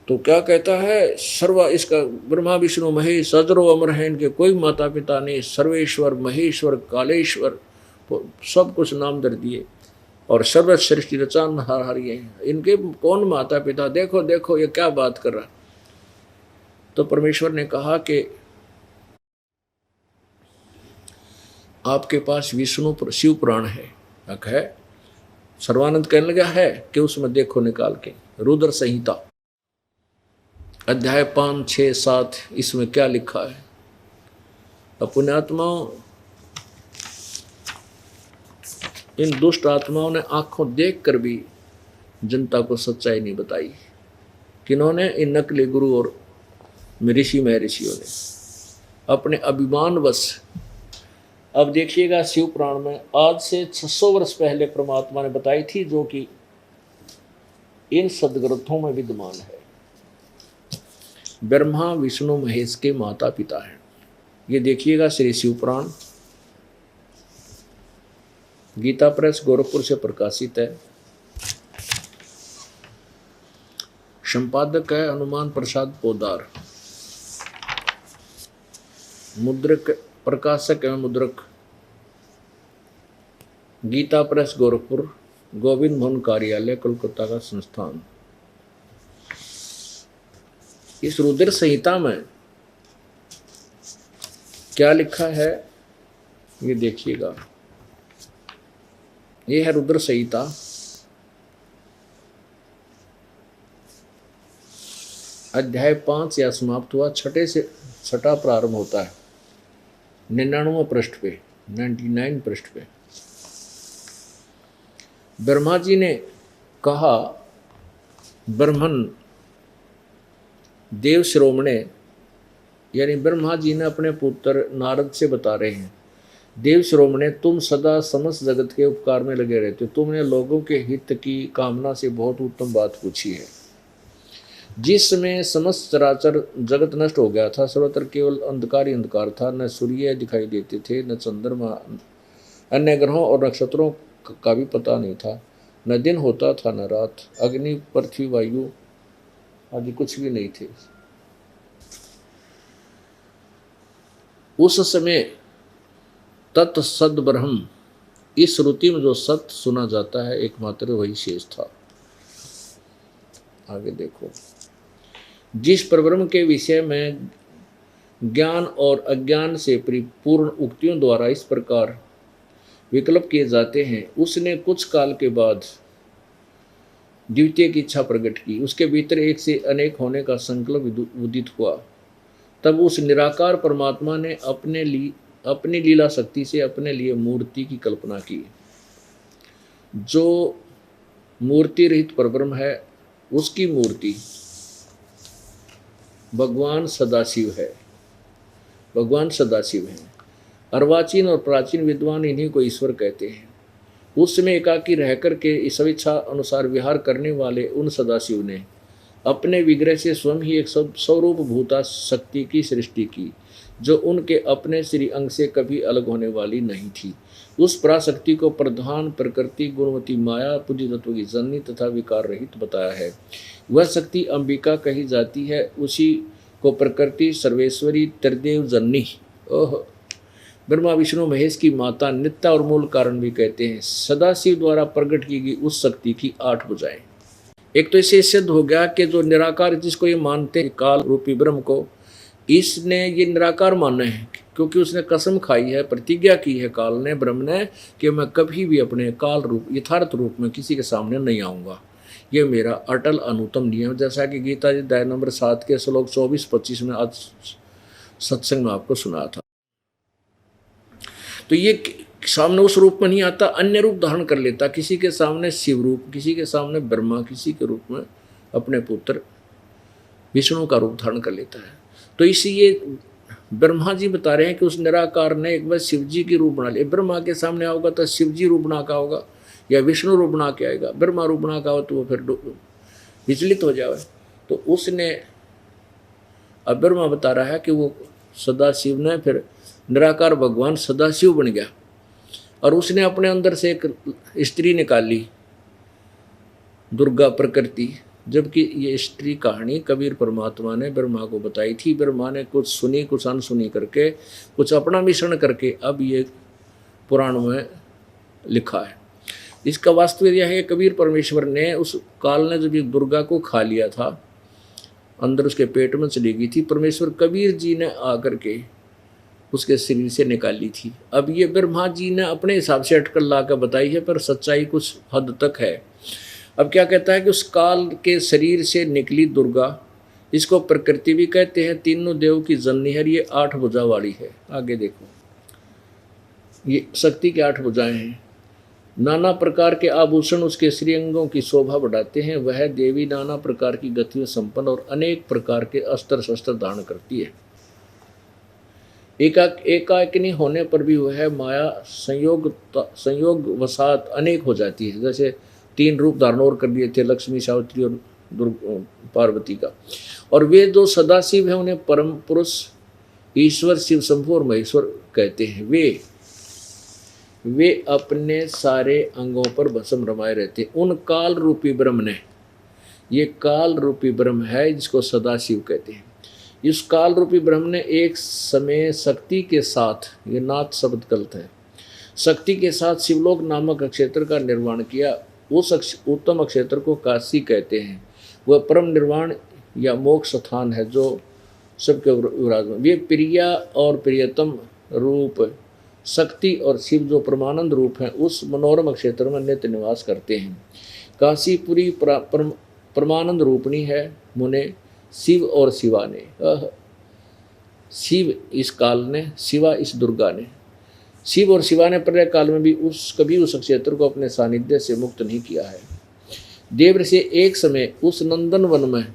तो क्या कहता है? इसका ब्रह्मा विष्णु महेश अजरो अमर है, इनके कोई माता पिता नहीं, सर्वेश्वर महेश्वर कालेश्वर सब कुछ नाम दर दिए, और सर्व सृष्टि रचान हार ये, इनके कौन माता पिता? देखो देखो ये क्या बात कर रहा। तो परमेश्वर ने कहा कि आपके पास विष्णु शिव पुराण है। सर्वानंद कहने लगा है कि उसमें देखो निकाल के, रुद्र संहिता अध्याय 5, 6, 7, इसमें क्या लिखा है। अब पुण्यात्माओं, इन दुष्ट आत्माओं ने आंखों देखकर भी जनता को सच्चाई नहीं बताई। किन्होंने? इन नकली गुरु और ऋषि महर्षियों ने अपने अभिमानवश। अब देखिएगा शिव पुराण में आज से 600 वर्ष पहले परमात्मा ने बताई थी, जो कि इन सदग्रंथों में विद्यमान है। ब्रह्मा विष्णु महेश के माता पिता हैं। ये देखिएगा श्री शिव पुराण, गीता प्रेस गोरखपुर से प्रकाशित है। संपादक है हनुमान प्रसाद पोदार, मुद्रक प्रकाशक एवं मुद्रक गीता प्रेस गोरखपुर, गोविंद भवन कार्यालय कोलकाता का संस्थान। इस रुद्र संहिता में क्या लिखा है ये देखिएगा। ये है रुद्र संहिता, अध्याय 5 या समाप्त हुआ, 6 से 6 प्रारंभ होता है 99 पृष्ठ पे, 99 पृष्ठ पे। ब्रह्मा जी ने कहा, ब्रह्मन देव श्रोमणे, यानी ब्रह्मा जी ने अपने पुत्र नारद से बता रहे हैं, देव श्रोमणे तुम सदा समस्त जगत के उपकार में लगे रहते हो, तुमने लोगों के हित की कामना से बहुत उत्तम बात पूछी है। जिसमें समस्त चराचर जगत नष्ट हो गया था, सर्वत्र केवल अंधकार ही अंधकार था, न सूर्य दिखाई देते थे, न चंद्रमा, अन्य ग्रहों और नक्षत्रों का भी पता नहीं था, न दिन होता था न रात, अग्नि पृथ्वी वायु आदि कुछ भी नहीं थे। उस समय तत् सद ब्रह्म, इस श्रुति में जो सत्य सुना जाता है एकमात्र वही शेष था। आगे देखो, जिस परब्रह्म के विषय में ज्ञान और अज्ञान से परिपूर्ण उक्तियों द्वारा इस प्रकार विकल्प किए जाते हैं, उसने कुछ काल के बाद द्वितीय की इच्छा प्रकट की, उसके भीतर एक से अनेक होने का संकल्प उदित हुआ। तब उस निराकार परमात्मा ने अपनी लीला शक्ति से अपने लिए मूर्ति की कल्पना की। जो मूर्ति रहित परब्रह्म है, उसकी मूर्ति भगवान सदाशिव है। भगवान सदाशिव है। अर्वाचीन और प्राचीन विद्वान इन्हीं को ईश्वर कहते हैं। उस समय एकाकी रहकर के इस इच्छा अनुसार विहार करने वाले उन सदाशिव ने अपने विग्रह से स्वयं ही एक स्वरूप भूता शक्ति की सृष्टि की, जो उनके अपने श्री अंग से कभी अलग होने वाली नहीं थी। उस पराशक्ति को प्रधान प्रकृति गुणवती माया पूज्य तत्व की जननी तथा विकार रहित बताया है। वह शक्ति अंबिका कही जाती है, उसी को प्रकृति सर्वेश्वरी त्रिदेव जननी ओह ब्रह्मा विष्णु महेश की माता नित्या और मूल कारण भी कहते हैं। सदाशिव द्वारा प्रकट की गई उस शक्ति की 8 भुजाएं। एक तो इससे सिद्ध हो गया कि जो निराकार जिसको ये मानते हैं काल रूपी ब्रह्म को, इसने ये निराकार माना है, क्योंकि उसने कसम खाई है, प्रतिज्ञा की है काल ने, ब्रह्म ने, कि मैं कभी भी अपने काल रूप यथार्थ रूप में किसी के सामने नहीं आऊँगा। ये मेरा अटल अनुतम नियम, जैसा कि गीता जी अध्याय नंबर 7 के श्लोक 24-25 में आज सत्संग में आपको सुना था। तो ये सामने उस रूप में नहीं आता, अन्य रूप धारण कर लेता, किसी के सामने शिव रूप, किसी के सामने ब्रह्मा, किसी के रूप में अपने पुत्र विष्णु का रूप धारण कर लेता है। तो इसीलिए ब्रह्मा जी बता रहे हैं कि उस निराकार ने एक बार शिव जी की रूप बना लिया। ब्रह्मा के सामने आओगा तो शिव जी रूप बना का होगा, या विष्णु रूप बना के आएगा। ब्रह्मा रूप बना का हो तो वो फिर विचलित हो जाए। तो उसने अब ब्रह्मा बता रहा है कि वो सदाशिव ने फिर निराकार भगवान सदाशिव बन गया, और उसने अपने अंदर से एक स्त्री निकाली, दुर्गा प्रकृति। जबकि ये स्त्री कहानी कबीर परमात्मा ने ब्रह्मा को बताई थी। ब्रह्मा ने कुछ सुनी, कुछ अनसुनी करके, कुछ अपना मिश्रण करके अब ये पुराण में लिखा है। इसका वास्तव यह है, कबीर परमेश्वर ने उस काल ने जब ये दुर्गा को खा लिया था, अंदर उसके पेट में चली गई थी, परमेश्वर कबीर जी ने आकर के उसके शरीर से निकाली थी। अब ये ब्रह्मा जी ने अपने हिसाब से अटकल ला कर बताई है, पर सच्चाई कुछ हद तक है। अब क्या कहता है कि उस काल के शरीर से निकली दुर्गा, इसको प्रकृति भी कहते हैं, तीनों देव की जननी है, ये 8 भुजा वाली है। आगे देखो, ये शक्ति के 8 भुजाएं हैं। नाना प्रकार के आभूषण उसके श्रीअंगों की शोभा बढ़ाते हैं। वह देवी नाना प्रकार की गतियों संपन्न और अनेक प्रकार के अस्त्र शस्त्र धारण करती है। एकाकिनी होने पर भी वह माया संयोग वसात अनेक हो जाती है। जैसे 3 रूप धारण और कर दिए थे, लक्ष्मी, सावित्री और पार्वती का। और वे जो सदाशिव है उन्हें परम पुरुष ईश्वर शिव शंभु और महेश्वर कहते हैं। वे अपने सारे अंगों पर भस्म रमाए रहते। उन काल रूपी ब्रह्म ने, ये काल रूपी ब्रह्म है जिसको सदाशिव कहते हैं, इस काल रूपी ब्रह्म ने एक समय शक्ति के साथ, ये नाथ शब्द गलत है, शक्ति के साथ शिवलोक नामक क्षेत्र का निर्माण किया। उस उत्तम क्षेत्र को काशी कहते हैं। वह परम निर्वाण या मोक्ष स्थान है जो सबके विराजमान। वे प्रिया और प्रियतम रूप शक्ति और शिव जो परमानंद रूप हैं उस मनोरम क्षेत्र में नित्य निवास करते हैं। काशीपुरी परमानंद रूपणी है मुने शिव और शिवा ने। शिव इस काल ने, शिवा इस दुर्गा ने। शिव और शिवा ने प्रलय काल में भी कभी उस क्षेत्र को अपने सानिध्य से मुक्त नहीं किया है। देव से एक समय उस नंदन वन में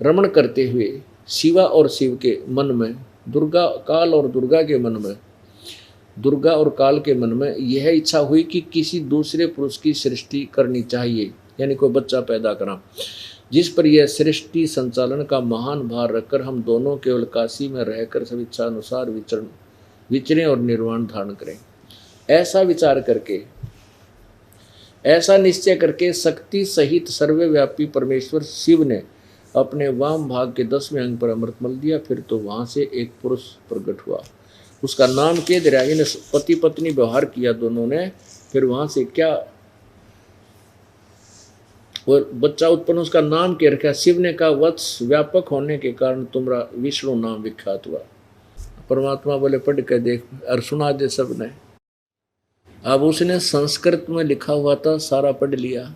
रमण करते हुए शिवा और शिव के मन में, दुर्गा काल और दुर्गा के मन में, दुर्गा और काल के मन में यह इच्छा हुई कि किसी दूसरे पुरुष की सृष्टि करनी चाहिए, यानी कोई बच्चा पैदा करा, जिस पर यह सृष्टि संचालन का महान भार रखकर हम दोनों केवल काशी में रहकर सब इच्छा अनुसार विचरें और निर्वाण धारण करें। ऐसा विचार करके, ऐसा निश्चय करके शक्ति सहित सर्वव्यापी परमेश्वर शिव ने अपने वाम भाग के 10वें अंग पर अमृत मल दिया। फिर तो वहाँ से एक पुरुष प्रकट हुआ, उसका नाम केदरा, इन पति पत्नी व्यवहार किया दोनों ने। फिर वहाँ से क्या वो बच्चा उत्पन्न, उसका नाम क्या रखा? शिव ने कहा वत्स, व्यापक होने के कारण तुम्हारा विष्णु नाम विख्यात हुआ। परमात्मा बोले पढ़ के देख और सुना दे सब ने। अब उसने संस्कृत में लिखा हुआ था, सारा पढ़ लिया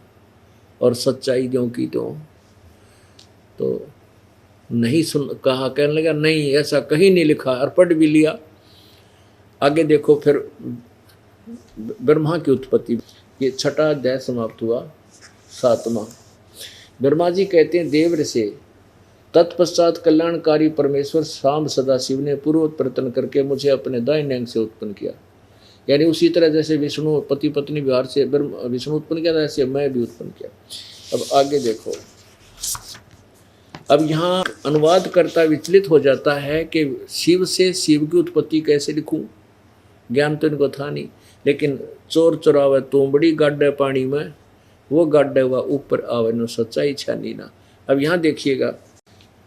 और सच्चाई जो की तो नहीं सुन कहा, कहने लगा नहीं ऐसा कहीं नहीं लिखा, और पढ़ भी लिया। आगे देखो फिर ब्रह्मा की उत्पत्ति, ये 6वां अध्याय समाप्त हुआ। 7वां, ब्रह्मा जी कहते हैं देव से तत्पश्चात कल्याणकारी परमेश्वर शाम सदाशिव ने पूर्व प्रयत्न करके मुझे अपने दाहिने अंग से उत्पन्न किया। यानी उसी तरह जैसे विष्णु पति पत्नी विहार से विष्णु उत्पन्न किया था, ऐसे मैं भी उत्पन्न किया। अब आगे देखो, अब यहाँ अनुवादकर्ता विचलित हो जाता है कि शिव से शिव की उत्पत्ति कैसे लिखूं, ज्ञान तो इनको था नहीं। लेकिन चोर चोरावे तोमड़ी गाड्डे पानी में, वो गाड्डे हुआ ऊपर आवे नो सच्चाई छानी ना। अब यहाँ देखिएगा,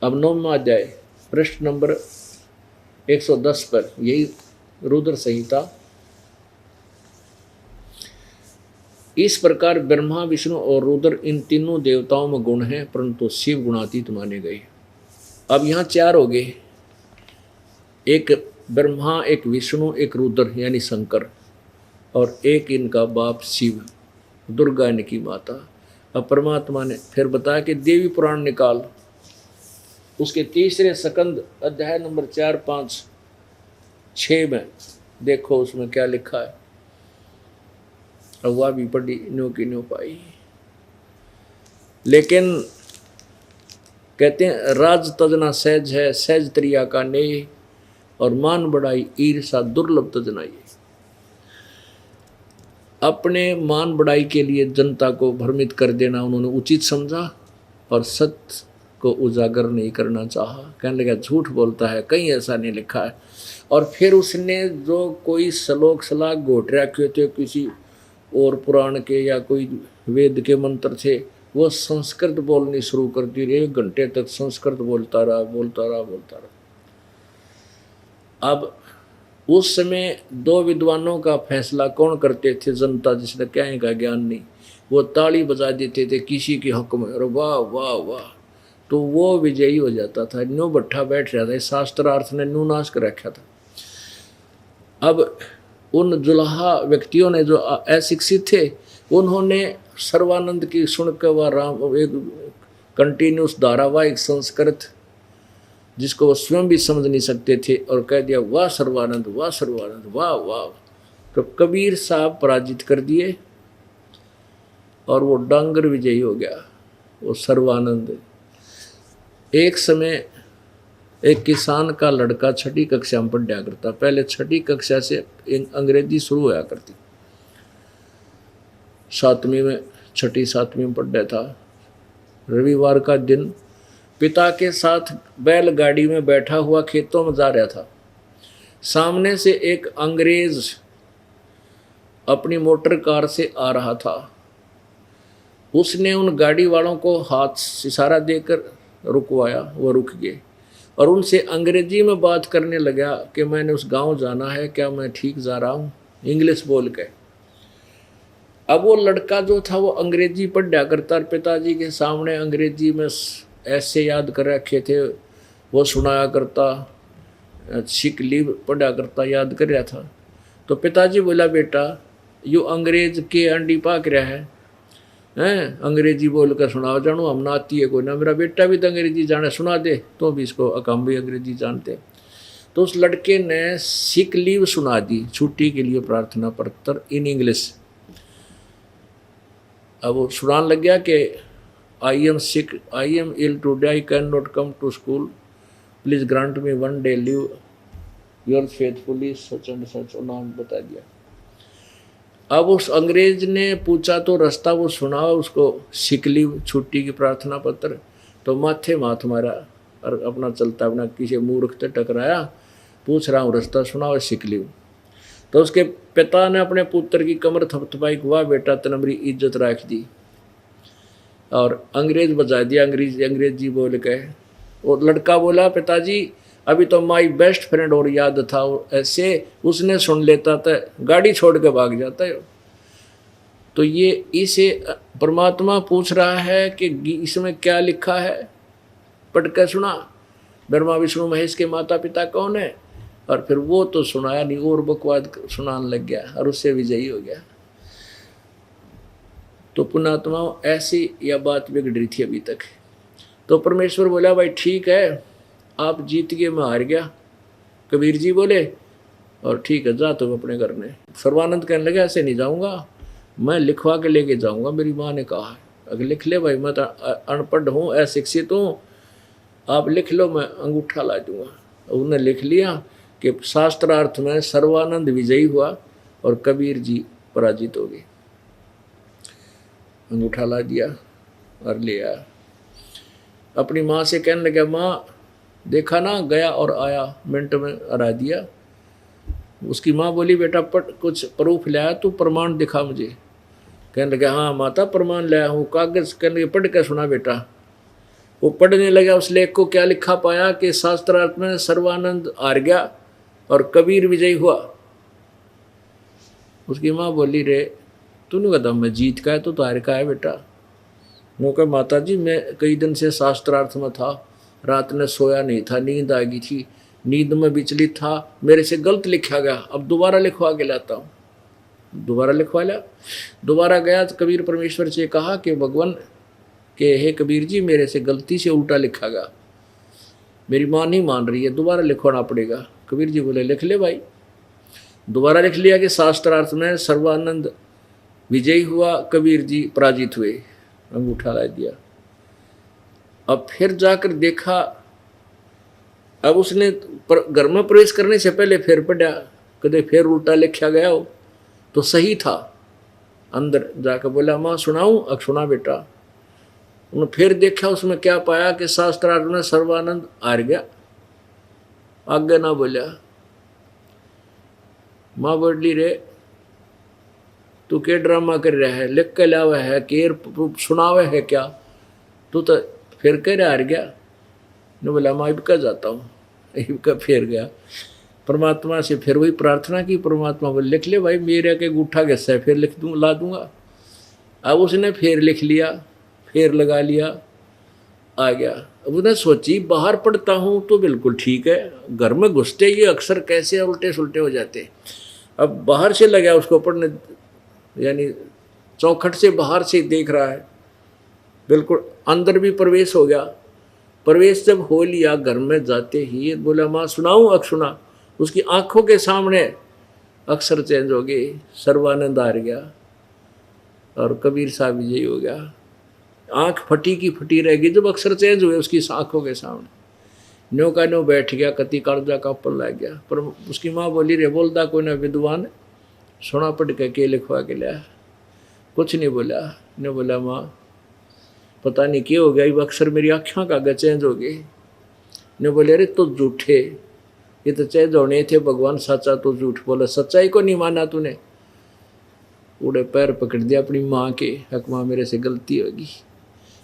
अब 9वां अध्याय पृष्ठ नंबर 110 पर, यही रुद्र संहिता। इस प्रकार ब्रह्मा विष्णु और रुद्र इन तीनों देवताओं में गुण हैं, परंतु शिव गुणातीत माने गए। अब यहाँ 4 हो गए, एक ब्रह्मा, एक विष्णु, एक रुद्र यानी शंकर, और एक इनका बाप शिव, दुर्गा इनकी माता। अब परमात्मा ने फिर बताया कि देवी पुराण निकाल, उसके तीसरे स्कंद अध्याय नंबर 4, 5, 6 में देखो उसमें क्या लिखा है। अब वह भी पढ़ी न्यो की न्यो पाई। लेकिन कहते हैं राज तजना सहज है, सहज त्रिया का नेह, और मान बढ़ाई ईर्षा दुर्लभ तजनाई। अपने मान बढ़ाई के लिए जनता को भ्रमित कर देना उन्होंने उचित समझा, और सत्य को उजागर नहीं करना चाहा। कहने लगा झूठ बोलता है, कहीं ऐसा नहीं लिखा है। और फिर उसने जो कोई श्लोक सलाह घोट रखे थे किसी और पुराण के या कोई वेद के मंत्र थे, वो संस्कृत बोलनी शुरू कर दी। 1 घंटे तक संस्कृत बोलता रहा। अब उस समय 2 विद्वानों का फैसला कौन करते थे? जनता, जिसने क्या का ज्ञान नहीं, वो ताली बजा देते थे किसी के हक में, और वाह वाह वाह, तो वो विजयी हो जाता था। न्यू भट्ठा बैठ रहा था, शास्त्रार्थ ने न्यू नाश कर रखा था। अब उन जुलाहा व्यक्तियों ने जो अशिक्षित थे, उन्होंने सर्वानंद की सुनकर वह राम एक कंटिन्यूस धारावाहिक संस्कृत, जिसको वो स्वयं भी समझ नहीं सकते थे, और कह दिया वाह सर्वानंद, वाह सर्वानंद, वाह वाह। तो कबीर साहब पराजित कर दिए और वो डांगर विजयी हो गया, वो सर्वानंद। एक समय एक किसान का लड़का 6ठी कक्षा में पढ़ा करता। पहले 6ठी कक्षा से अंग्रेजी शुरू होया करती, 7वीं में 6ठी 7वीं में पढ़ा था। रविवार का दिन पिता के साथ बैलगाड़ी में बैठा हुआ खेतों में जा रहा था। सामने से एक अंग्रेज अपनी मोटर कार से आ रहा था। उसने उन गाड़ी वालों को हाथ से इशारा देकर रुकवाया, वो रुक गए और उनसे अंग्रेजी में बात करने लगा कि मैंने उस गांव जाना है, क्या मैं ठीक जा रहा हूँ, इंग्लिश बोल के। अब वो लड़का जो था वो अंग्रेजी पढ़ा करता, पिताजी के सामने अंग्रेजी में ऐसे याद कर रखे थे, वो सुनाया करता, सिक लीव पढ़ा करता, याद कर रहा था। तो पिताजी बोला, बेटा यू अंग्रेज के अंडी पाक रहा है, अंग्रेजी बोल कर सुनाओ, जानो हम ना आती है कोई ना, मेरा बेटा भी तो अंग्रेजी जाने, सुना दे। तो भी इसको हम भी अंग्रेजी जानते। तो उस लड़के ने सिक लीव सुना दी, छुट्टी के लिए प्रार्थना पत्र इन इंग्लिश। अब वो सुनाने लग गया कि I am sick, I am ill today, I can not come to school, please grant me 1 day leave, your faithfully such and such, नाम बता दिया। अब उस अंग्रेज ने पूछा तो रास्ता वो सुना उसको, सिक लीव छुट्टी की प्रार्थना पत्र। तो माथे माथ मारा और अपना चलता अपना किसी मूर्ख से टकराया, पूछ रहा हूँ रास्ता सुनाओ, सिक लीव। तो उसके पिता ने अपने पुत्र की कमर थपथपाई, वाह बेटा तने मेरी इज्जत रख दी, और अंग्रेज बजा दिया अंग्रेजी बोल के। और लड़का बोला, पिताजी अभी तो माई बेस्ट फ्रेंड और याद था, ऐसे उसने सुन लेता था गाड़ी छोड़ के भाग जाता है। तो ये इसे परमात्मा पूछ रहा है कि इसमें क्या लिखा है, पढ़ कर सुना, ब्रह्मा विष्णु महेश के माता पिता कौन है, और फिर वो तो सुनाया नहीं और बकवाद सुनाने लग गया और उससे विजयी हो गया। तो पुण्यात्माओं ऐसी यह बात बिगड़ रही थी अभी तक। तो परमेश्वर बोला, भाई ठीक है आप जीत गए, मैं हार गया। कबीर जी बोले, और ठीक है जा तुम अपने घर में। सर्वानंद कहने लगे, ऐसे नहीं जाऊंगा, मैं लिखवा के लेके जाऊंगा, मेरी माँ ने कहा है। अगर लिख ले भाई, मैं तो अनपढ़ हूँ, अशिक्षित हूँ, आप लिख लो, मैं अंगूठा ला दूंगा। उन्होंने लिख लिया कि शास्त्रार्थ में सर्वानंद विजयी हुआ और कबीर जी पराजित हो गए। अंगूठा ला दिया और ले आया। अपनी माँ से कहने लगा, माँ देखा ना, गया और आया, मिनट में हरा दिया। उसकी माँ बोली, बेटा कुछ प्रूफ लाया तू, प्रमाण दिखा मुझे। कहने लगा, हाँ माता प्रमाण लाया हूँ, कागज। कहने लगे, पढ़ के सुना बेटा। वो पढ़ने लगा, उस लेख को क्या लिखा पाया कि शास्त्रार्थ में सर्वानंद हार गया और कबीर विजयी हुआ। उसकी माँ बोली, रे तूने कहता मैं जीत का है तो हार का है बेटा। वो कहा, माता जी मैं कई दिन से शास्त्रार्थ में था, रात में सोया नहीं था, नींद आ गई थी, नींद में विचलित था, मेरे से गलत लिखा गया, अब दोबारा लिखवा के लाता हूँ। दोबारा लिखवा लिया। दोबारा गया तो कबीर परमेश्वर से कहा कि भगवान के हे कबीर जी, मेरे से गलती से उल्टा लिखा गया, मेरी माँ नहीं मान रही है, दोबारा लिखवाना पड़ेगा। कबीर जी बोले, लिख ले भाई। दोबारा लिख लिया कि शास्त्रार्थ में सर्वानंद विजयी हुआ, कबीर जी पराजित हुए, अंगूठा ला दिया। अब फिर जाकर देखा, अब उसने घर में प्रवेश करने से पहले फिर पढ़ा, कदे फिर उल्टा लिखा गया हो तो सही था। अंदर जाकर बोला, माँ सुनाऊं? अब सुना बेटा। उन्होंने फिर देखा, उसमें क्या पाया कि शास्त्रार्थ में सर्वानंद हार गया। आगे ना बोला। माँ बोली, रे तू के ड्रामा कर रहा है, लिख के लावा है, केर सुनावे है क्या? तू तो फिर कह रहा हार गया। ने बोला, माँ इबका जाता हूँ। इबका फिर गया परमात्मा से, फिर वही प्रार्थना की। परमात्मा बोले, लिख ले भाई, मेरे के गुठा गस्सा है, फिर लिख दूँ, ला दूंगा। अब उसने फिर लिख लिया, फिर लगा लिया, आ गया। अब उसने सोची, बाहर पढ़ता हूँ तो बिल्कुल ठीक है, घर में घुसते ये अक्सर कैसे उल्टे सुलटे हो जाते। अब बाहर से लगा उसको पढ़ने, यानी चौखट से बाहर से देख रहा है, बिल्कुल अंदर भी प्रवेश हो गया। प्रवेश जब हो लिया, घर में जाते ही बोला, माँ सुनाऊँ? अब सुना। उसकी आंखों के सामने अक्षर चेंज हो गए, सर्वानंद हार गया और कबीर साहब विजयी हो गया। आंख फटी की फटी रहेगी जब अक्षर चेंज हुए उसकी आंखों के सामने। न्यो का न्यो बैठ गया, कति कालजा का ऊपर लग गया। पर उसकी माँ बोली, रे बोलता कोई ना विद्वान, सोना पढ़ के लिखवा के लिया। कुछ नहीं बोला। ने बोला, माँ पता नहीं क्या हो गया, ये अक्षर मेरी आँखों का आगे चेंज हो गए। ने बोले, अरे तो झूठे, ये तो चेंज होने थे, भगवान सच्चा तो झूठ बोला, सच्चाई को नहीं माना तूने। उड़े पैर पकड़ दिया अपनी माँ के, हक माँ मेरे से गलती होगी।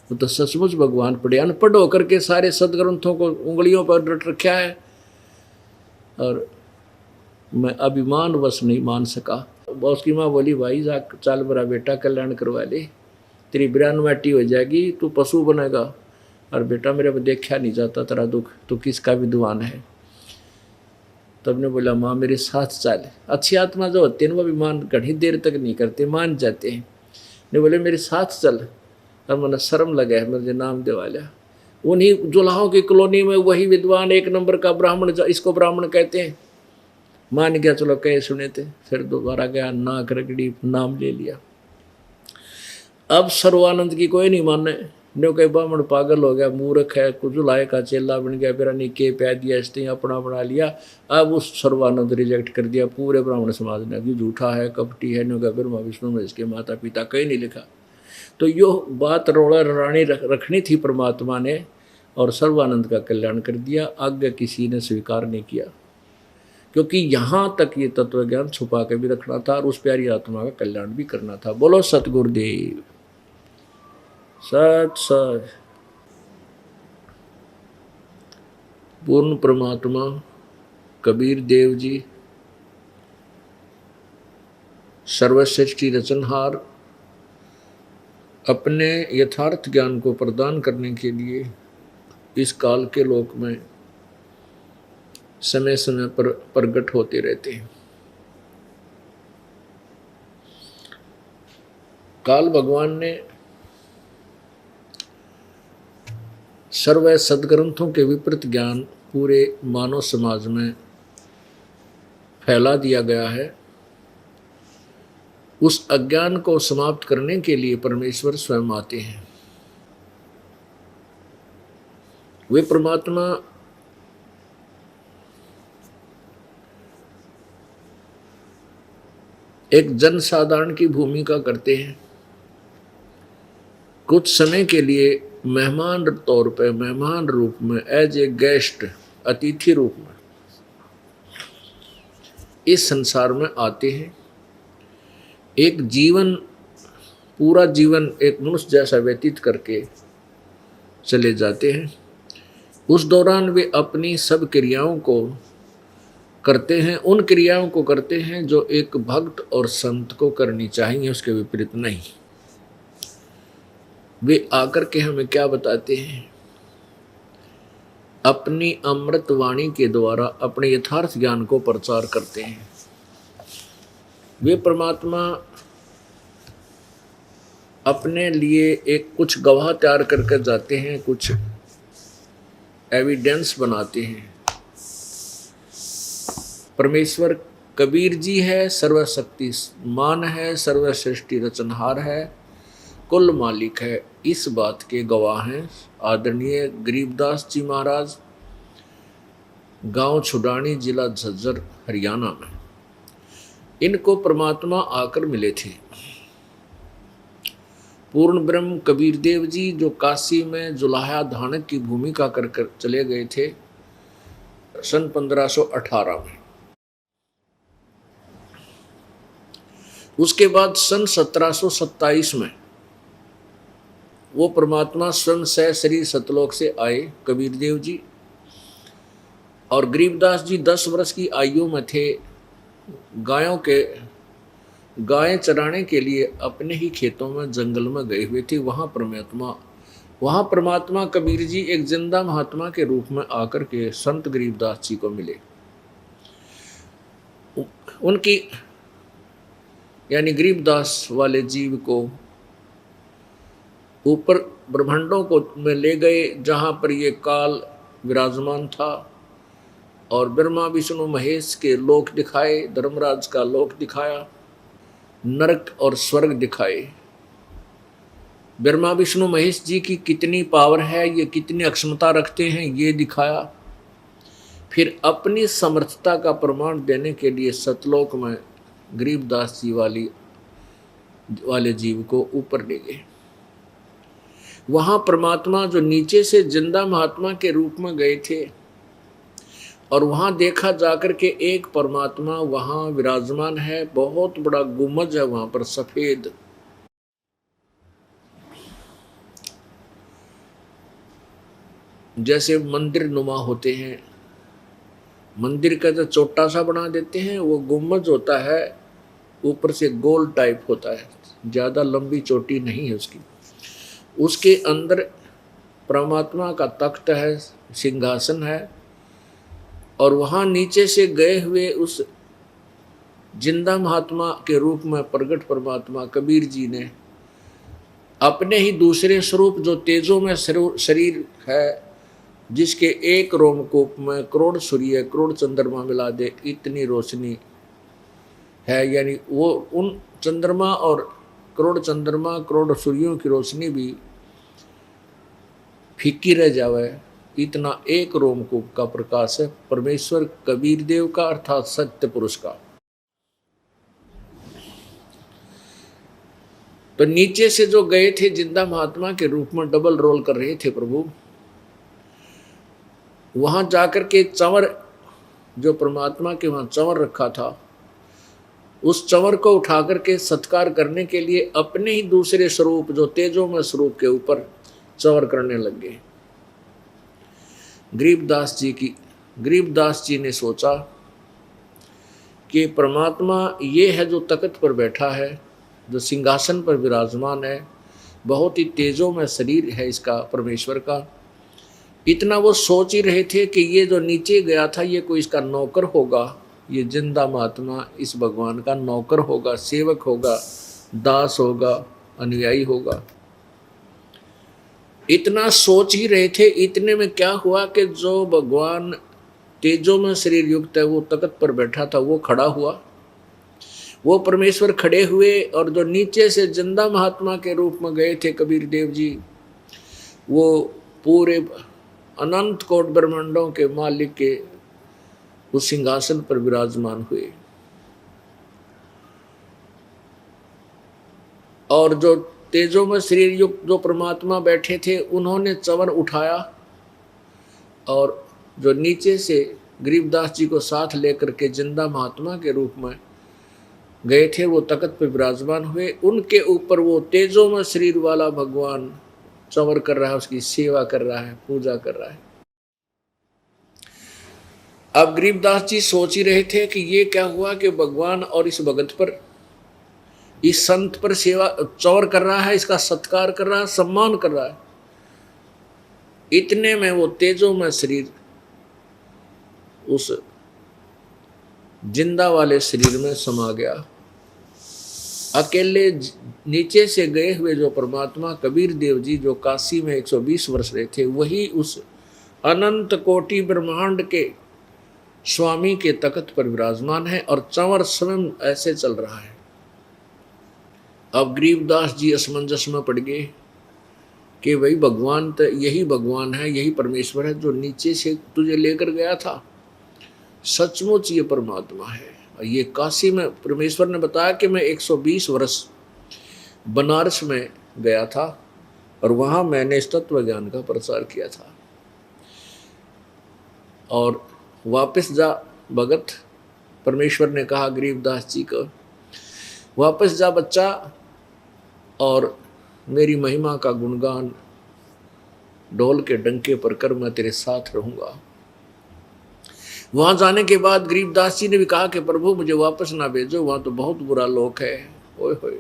वो तो सचमुच भगवान पढ़े, अनपढ़ होकर के सारे सदग्रंथों को उंगलियों पर रट रखा है, और मैं अभिमान वश नहीं मान सका। उसकी माँ बोली, भाई जा चाल मेरा बेटा कल्याण करवा ले, तेरी बिरानवाटी हो जाएगी, तू पशु बनेगा। और बेटा मेरे को देखा नहीं जाता तेरा दुख, तो किसका विद्वान है। तब ने बोला, माँ मेरे साथ चल। अच्छी आत्मा जो होते हैं वो अभिमान घनी देर तक नहीं करते, मान जाते हैं। ने बोले, मेरे साथ चल। और मैंने शर्म लगा है, मुझे नाम देवा लिया। उन्हीं जुलाहों की कॉलोनी में वही विद्वान, एक नंबर का ब्राह्मण, इसको ब्राह्मण कहते हैं। मान गया, चलो कहे सुने थे। फिर दोबारा गया, नाक रगड़ी, नाम ले लिया। अब सर्वानंद की कोई नहीं माने। न्यो कहे ब्राह्मण पागल हो गया, मूर्ख है, कुछ जुलाए का चेला बन गया, फिर निके पै दिया, इसने अपना बना लिया। अब उस सर्वानंद रिजेक्ट कर दिया पूरे ब्राह्मण समाज ने कि झूठा है, कपटी है। न्यो कहे ब्रह्मा विष्णु में इसके माता पिता कहीं नहीं लिखा। तो यो बात रोड़ा रानी रखनी थी परमात्मा ने, और सर्वानंद का कल्याण कर दिया। आगे किसी ने स्वीकार नहीं किया, क्योंकि यहाँ तक ये तत्व ज्ञान छुपा के भी रखना था और उस प्यारी आत्मा का कल्याण भी करना था। बोलो सतगुरुदेव सत सत। पूर्ण परमात्मा कबीर देव जी सर्वश्रेष्ठी रचनहार अपने यथार्थ ज्ञान को प्रदान करने के लिए इस काल के लोक में समय समय पर प्रकट होते रहते हैं। काल भगवान ने सर्व सदग्रंथों के विपरीत ज्ञान पूरे मानव समाज में फैला दिया गया है। उस अज्ञान को समाप्त करने के लिए परमेश्वर स्वयं आते हैं। वे परमात्मा एक जनसाधारण की भूमिका करते हैं। कुछ समय के लिए मेहमान तौर पे, मेहमान रूप में, एज ए गेस्ट, अतिथि रूप में इस संसार में आते हैं। एक जीवन, पूरा जीवन एक मनुष्य जैसा व्यतीत करके चले जाते हैं। उस दौरान वे अपनी सब क्रियाओं को करते हैं, उन क्रियाओं को करते हैं जो एक भक्त और संत को करनी चाहिए, उसके विपरीत नहीं। वे आकर के हमें क्या बताते हैं? अपनी अमृत वाणी के द्वारा अपने यथार्थ ज्ञान को प्रचार करते हैं। वे परमात्मा अपने लिए एक कुछ गवाह तैयार करके जाते हैं, कुछ एविडेंस बनाते हैं। परमेश्वर कबीर जी है, सर्वशक्तिमान है, सर्वसृष्टि रचनहार है, कुल मालिक है, इस बात के गवाह हैं आदरणीय गरीबदास जी महाराज, गांव छुडानी, जिला झज्जर, हरियाणा में। इनको परमात्मा आकर मिले थे। पूर्ण ब्रह्म कबीर देव जी जो काशी में जुलाहा धानक की भूमिका कर चले गए थे सन 1518 में। उसके बाद सन 1727 में वो परमात्मा स्वयं सह शरीर सतलोक से आए कबीर देव जी, और गरीबदास जी 10 वर्ष की आयु में थे। गायें चराने के लिए अपने ही खेतों में जंगल में गए हुए थे। वहाँ परमात्मा कबीर जी एक जिंदा महात्मा के रूप में आकर के संत गरीबदास जी को मिले। उनकी यानी गरीबदास वाले जीव को ऊपर ब्रह्मांडों को में ले गए, जहाँ पर ये काल विराजमान था, और ब्रह्मा विष्णु महेश के लोक दिखाए, धर्मराज का लोक दिखाया, नरक और स्वर्ग दिखाए। ब्रह्मा विष्णु महेश जी की कितनी पावर है, ये कितनी अक्षमता रखते हैं, ये दिखाया। फिर अपनी समर्थता का प्रमाण देने के लिए सतलोक में गरीबदास जी वाले जीव को ऊपर ले गए। वहाँ परमात्मा जो नीचे से जिंदा महात्मा के रूप में गए थे, और वहाँ देखा जाकर के एक परमात्मा वहाँ विराजमान है, बहुत बड़ा गुम्बद है वहाँ पर सफेद। जैसे मंदिर नुमा होते हैं, मंदिर का जो छोटा सा बना देते हैं, वो गुम्बद होता है, ऊपर से गोल टाइप होता है, ज़्यादा लंबी चोटी नहीं है उसकी। उसके अंदर परमात्मा का तख्त है, सिंहासन है, और वहाँ नीचे से गए हुए उस जिंदा महात्मा के रूप में प्रकट परमात्मा कबीर जी ने अपने ही दूसरे स्वरूप जो तेजों में शरीर है, जिसके एक रोमकूप में करोड़ सूर्य करोड़ चंद्रमा मिला दे इतनी रोशनी है, यानी वो उन चंद्रमा और करोड़ चंद्रमा करोड़ सूर्यों की रोशनी भी फीकी रह जावे, इतना एक रोमकूप का प्रकाश है परमेश्वर कबीर देव का, अर्थात सत्य पुरुष का। तो नीचे से जो गए थे जिंदा महात्मा के रूप में डबल रोल कर रहे थे प्रभु, वहां जाकर के चंवर जो परमात्मा के वहां चंवर रखा था, उस चंवर को उठा करके सत्कार करने के लिए अपने ही दूसरे स्वरूप जो तेजो में स्वरूप के ऊपर चंवर करने लग गए। गरीबदास जी ने सोचा कि परमात्मा ये है जो तख्त पर बैठा है, जो सिंहासन पर विराजमान है, बहुत ही तेजों में शरीर है इसका परमेश्वर का। इतना वो सोच ही रहे थे कि ये जो नीचे गया था ये कोई इसका नौकर होगा, ये जिंदा महात्मा इस भगवान का नौकर होगा, सेवक होगा, दास होगा, अनुयायी होगा। इतना सोच ही रहे थे। इतने में क्या हुआ कि जो भगवान तेजों में शरीर युक्त है वो तख्त पर बैठा था, वो खड़ा हुआ। वो परमेश्वर खड़े हुए, और जो नीचे से जिंदा महात्मा के रूप में गए थे कबीर देव जी, वो पूरे अनंत कोट ब्रह्मांडों के मालिक के उस सिंहासन पर विराजमान हुए। और जो तेजोमय शरीर युक्त जो परमात्मा बैठे थे उन्होंने चंवर उठाया और जो नीचे से गरीबदास जी को साथ लेकर के जिंदा महात्मा के रूप में गए थे वो तख्त पर विराजमान हुए। उनके ऊपर वो तेजोमय शरीर वाला भगवान चंवर कर रहा है, उसकी सेवा कर रहा है, पूजा कर रहा है। अब गरीबदास जी सोच ही रहे थे कि ये क्या हुआ कि भगवान और इस भगत पर, इस संत पर सेवा चौर कर रहा है, इसका सत्कार कर रहा है, सम्मान कर रहा है। इतने में वो तेजोमय शरीर उस जिंदा वाले शरीर में समा गया। अकेले नीचे से गए हुए जो परमात्मा कबीर देव जी जो काशी में 120 वर्ष रहे थे, वही उस अनंत कोटि ब्रह्मांड के स्वामी के तख्त पर विराजमान है और चंवर स्वयं ऐसे चल रहा है। अब गरीबदास जी असमंजस में पड़ गए कि भाई भगवान तो यही भगवान है, यही परमेश्वर है जो नीचे से तुझे लेकर गया था, सचमुच ये परमात्मा है। और ये काशी में परमेश्वर ने बताया कि मैं 120 वर्ष बनारस में गया था और वहाँ मैंने इस तत्व ज्ञान का प्रचार किया था। और वापस जा भगत, परमेश्वर ने कहा गरीबदास जी को, वापस जा बच्चा और मेरी महिमा का गुणगान ढोल के डंके पर कर, मैं तेरे साथ रहूंगा। वहां जाने के बाद गरीबदास जी ने भी कहा कि प्रभु मुझे वापस ना भेजो, वहां तो बहुत बुरा लोक है। ओए होए,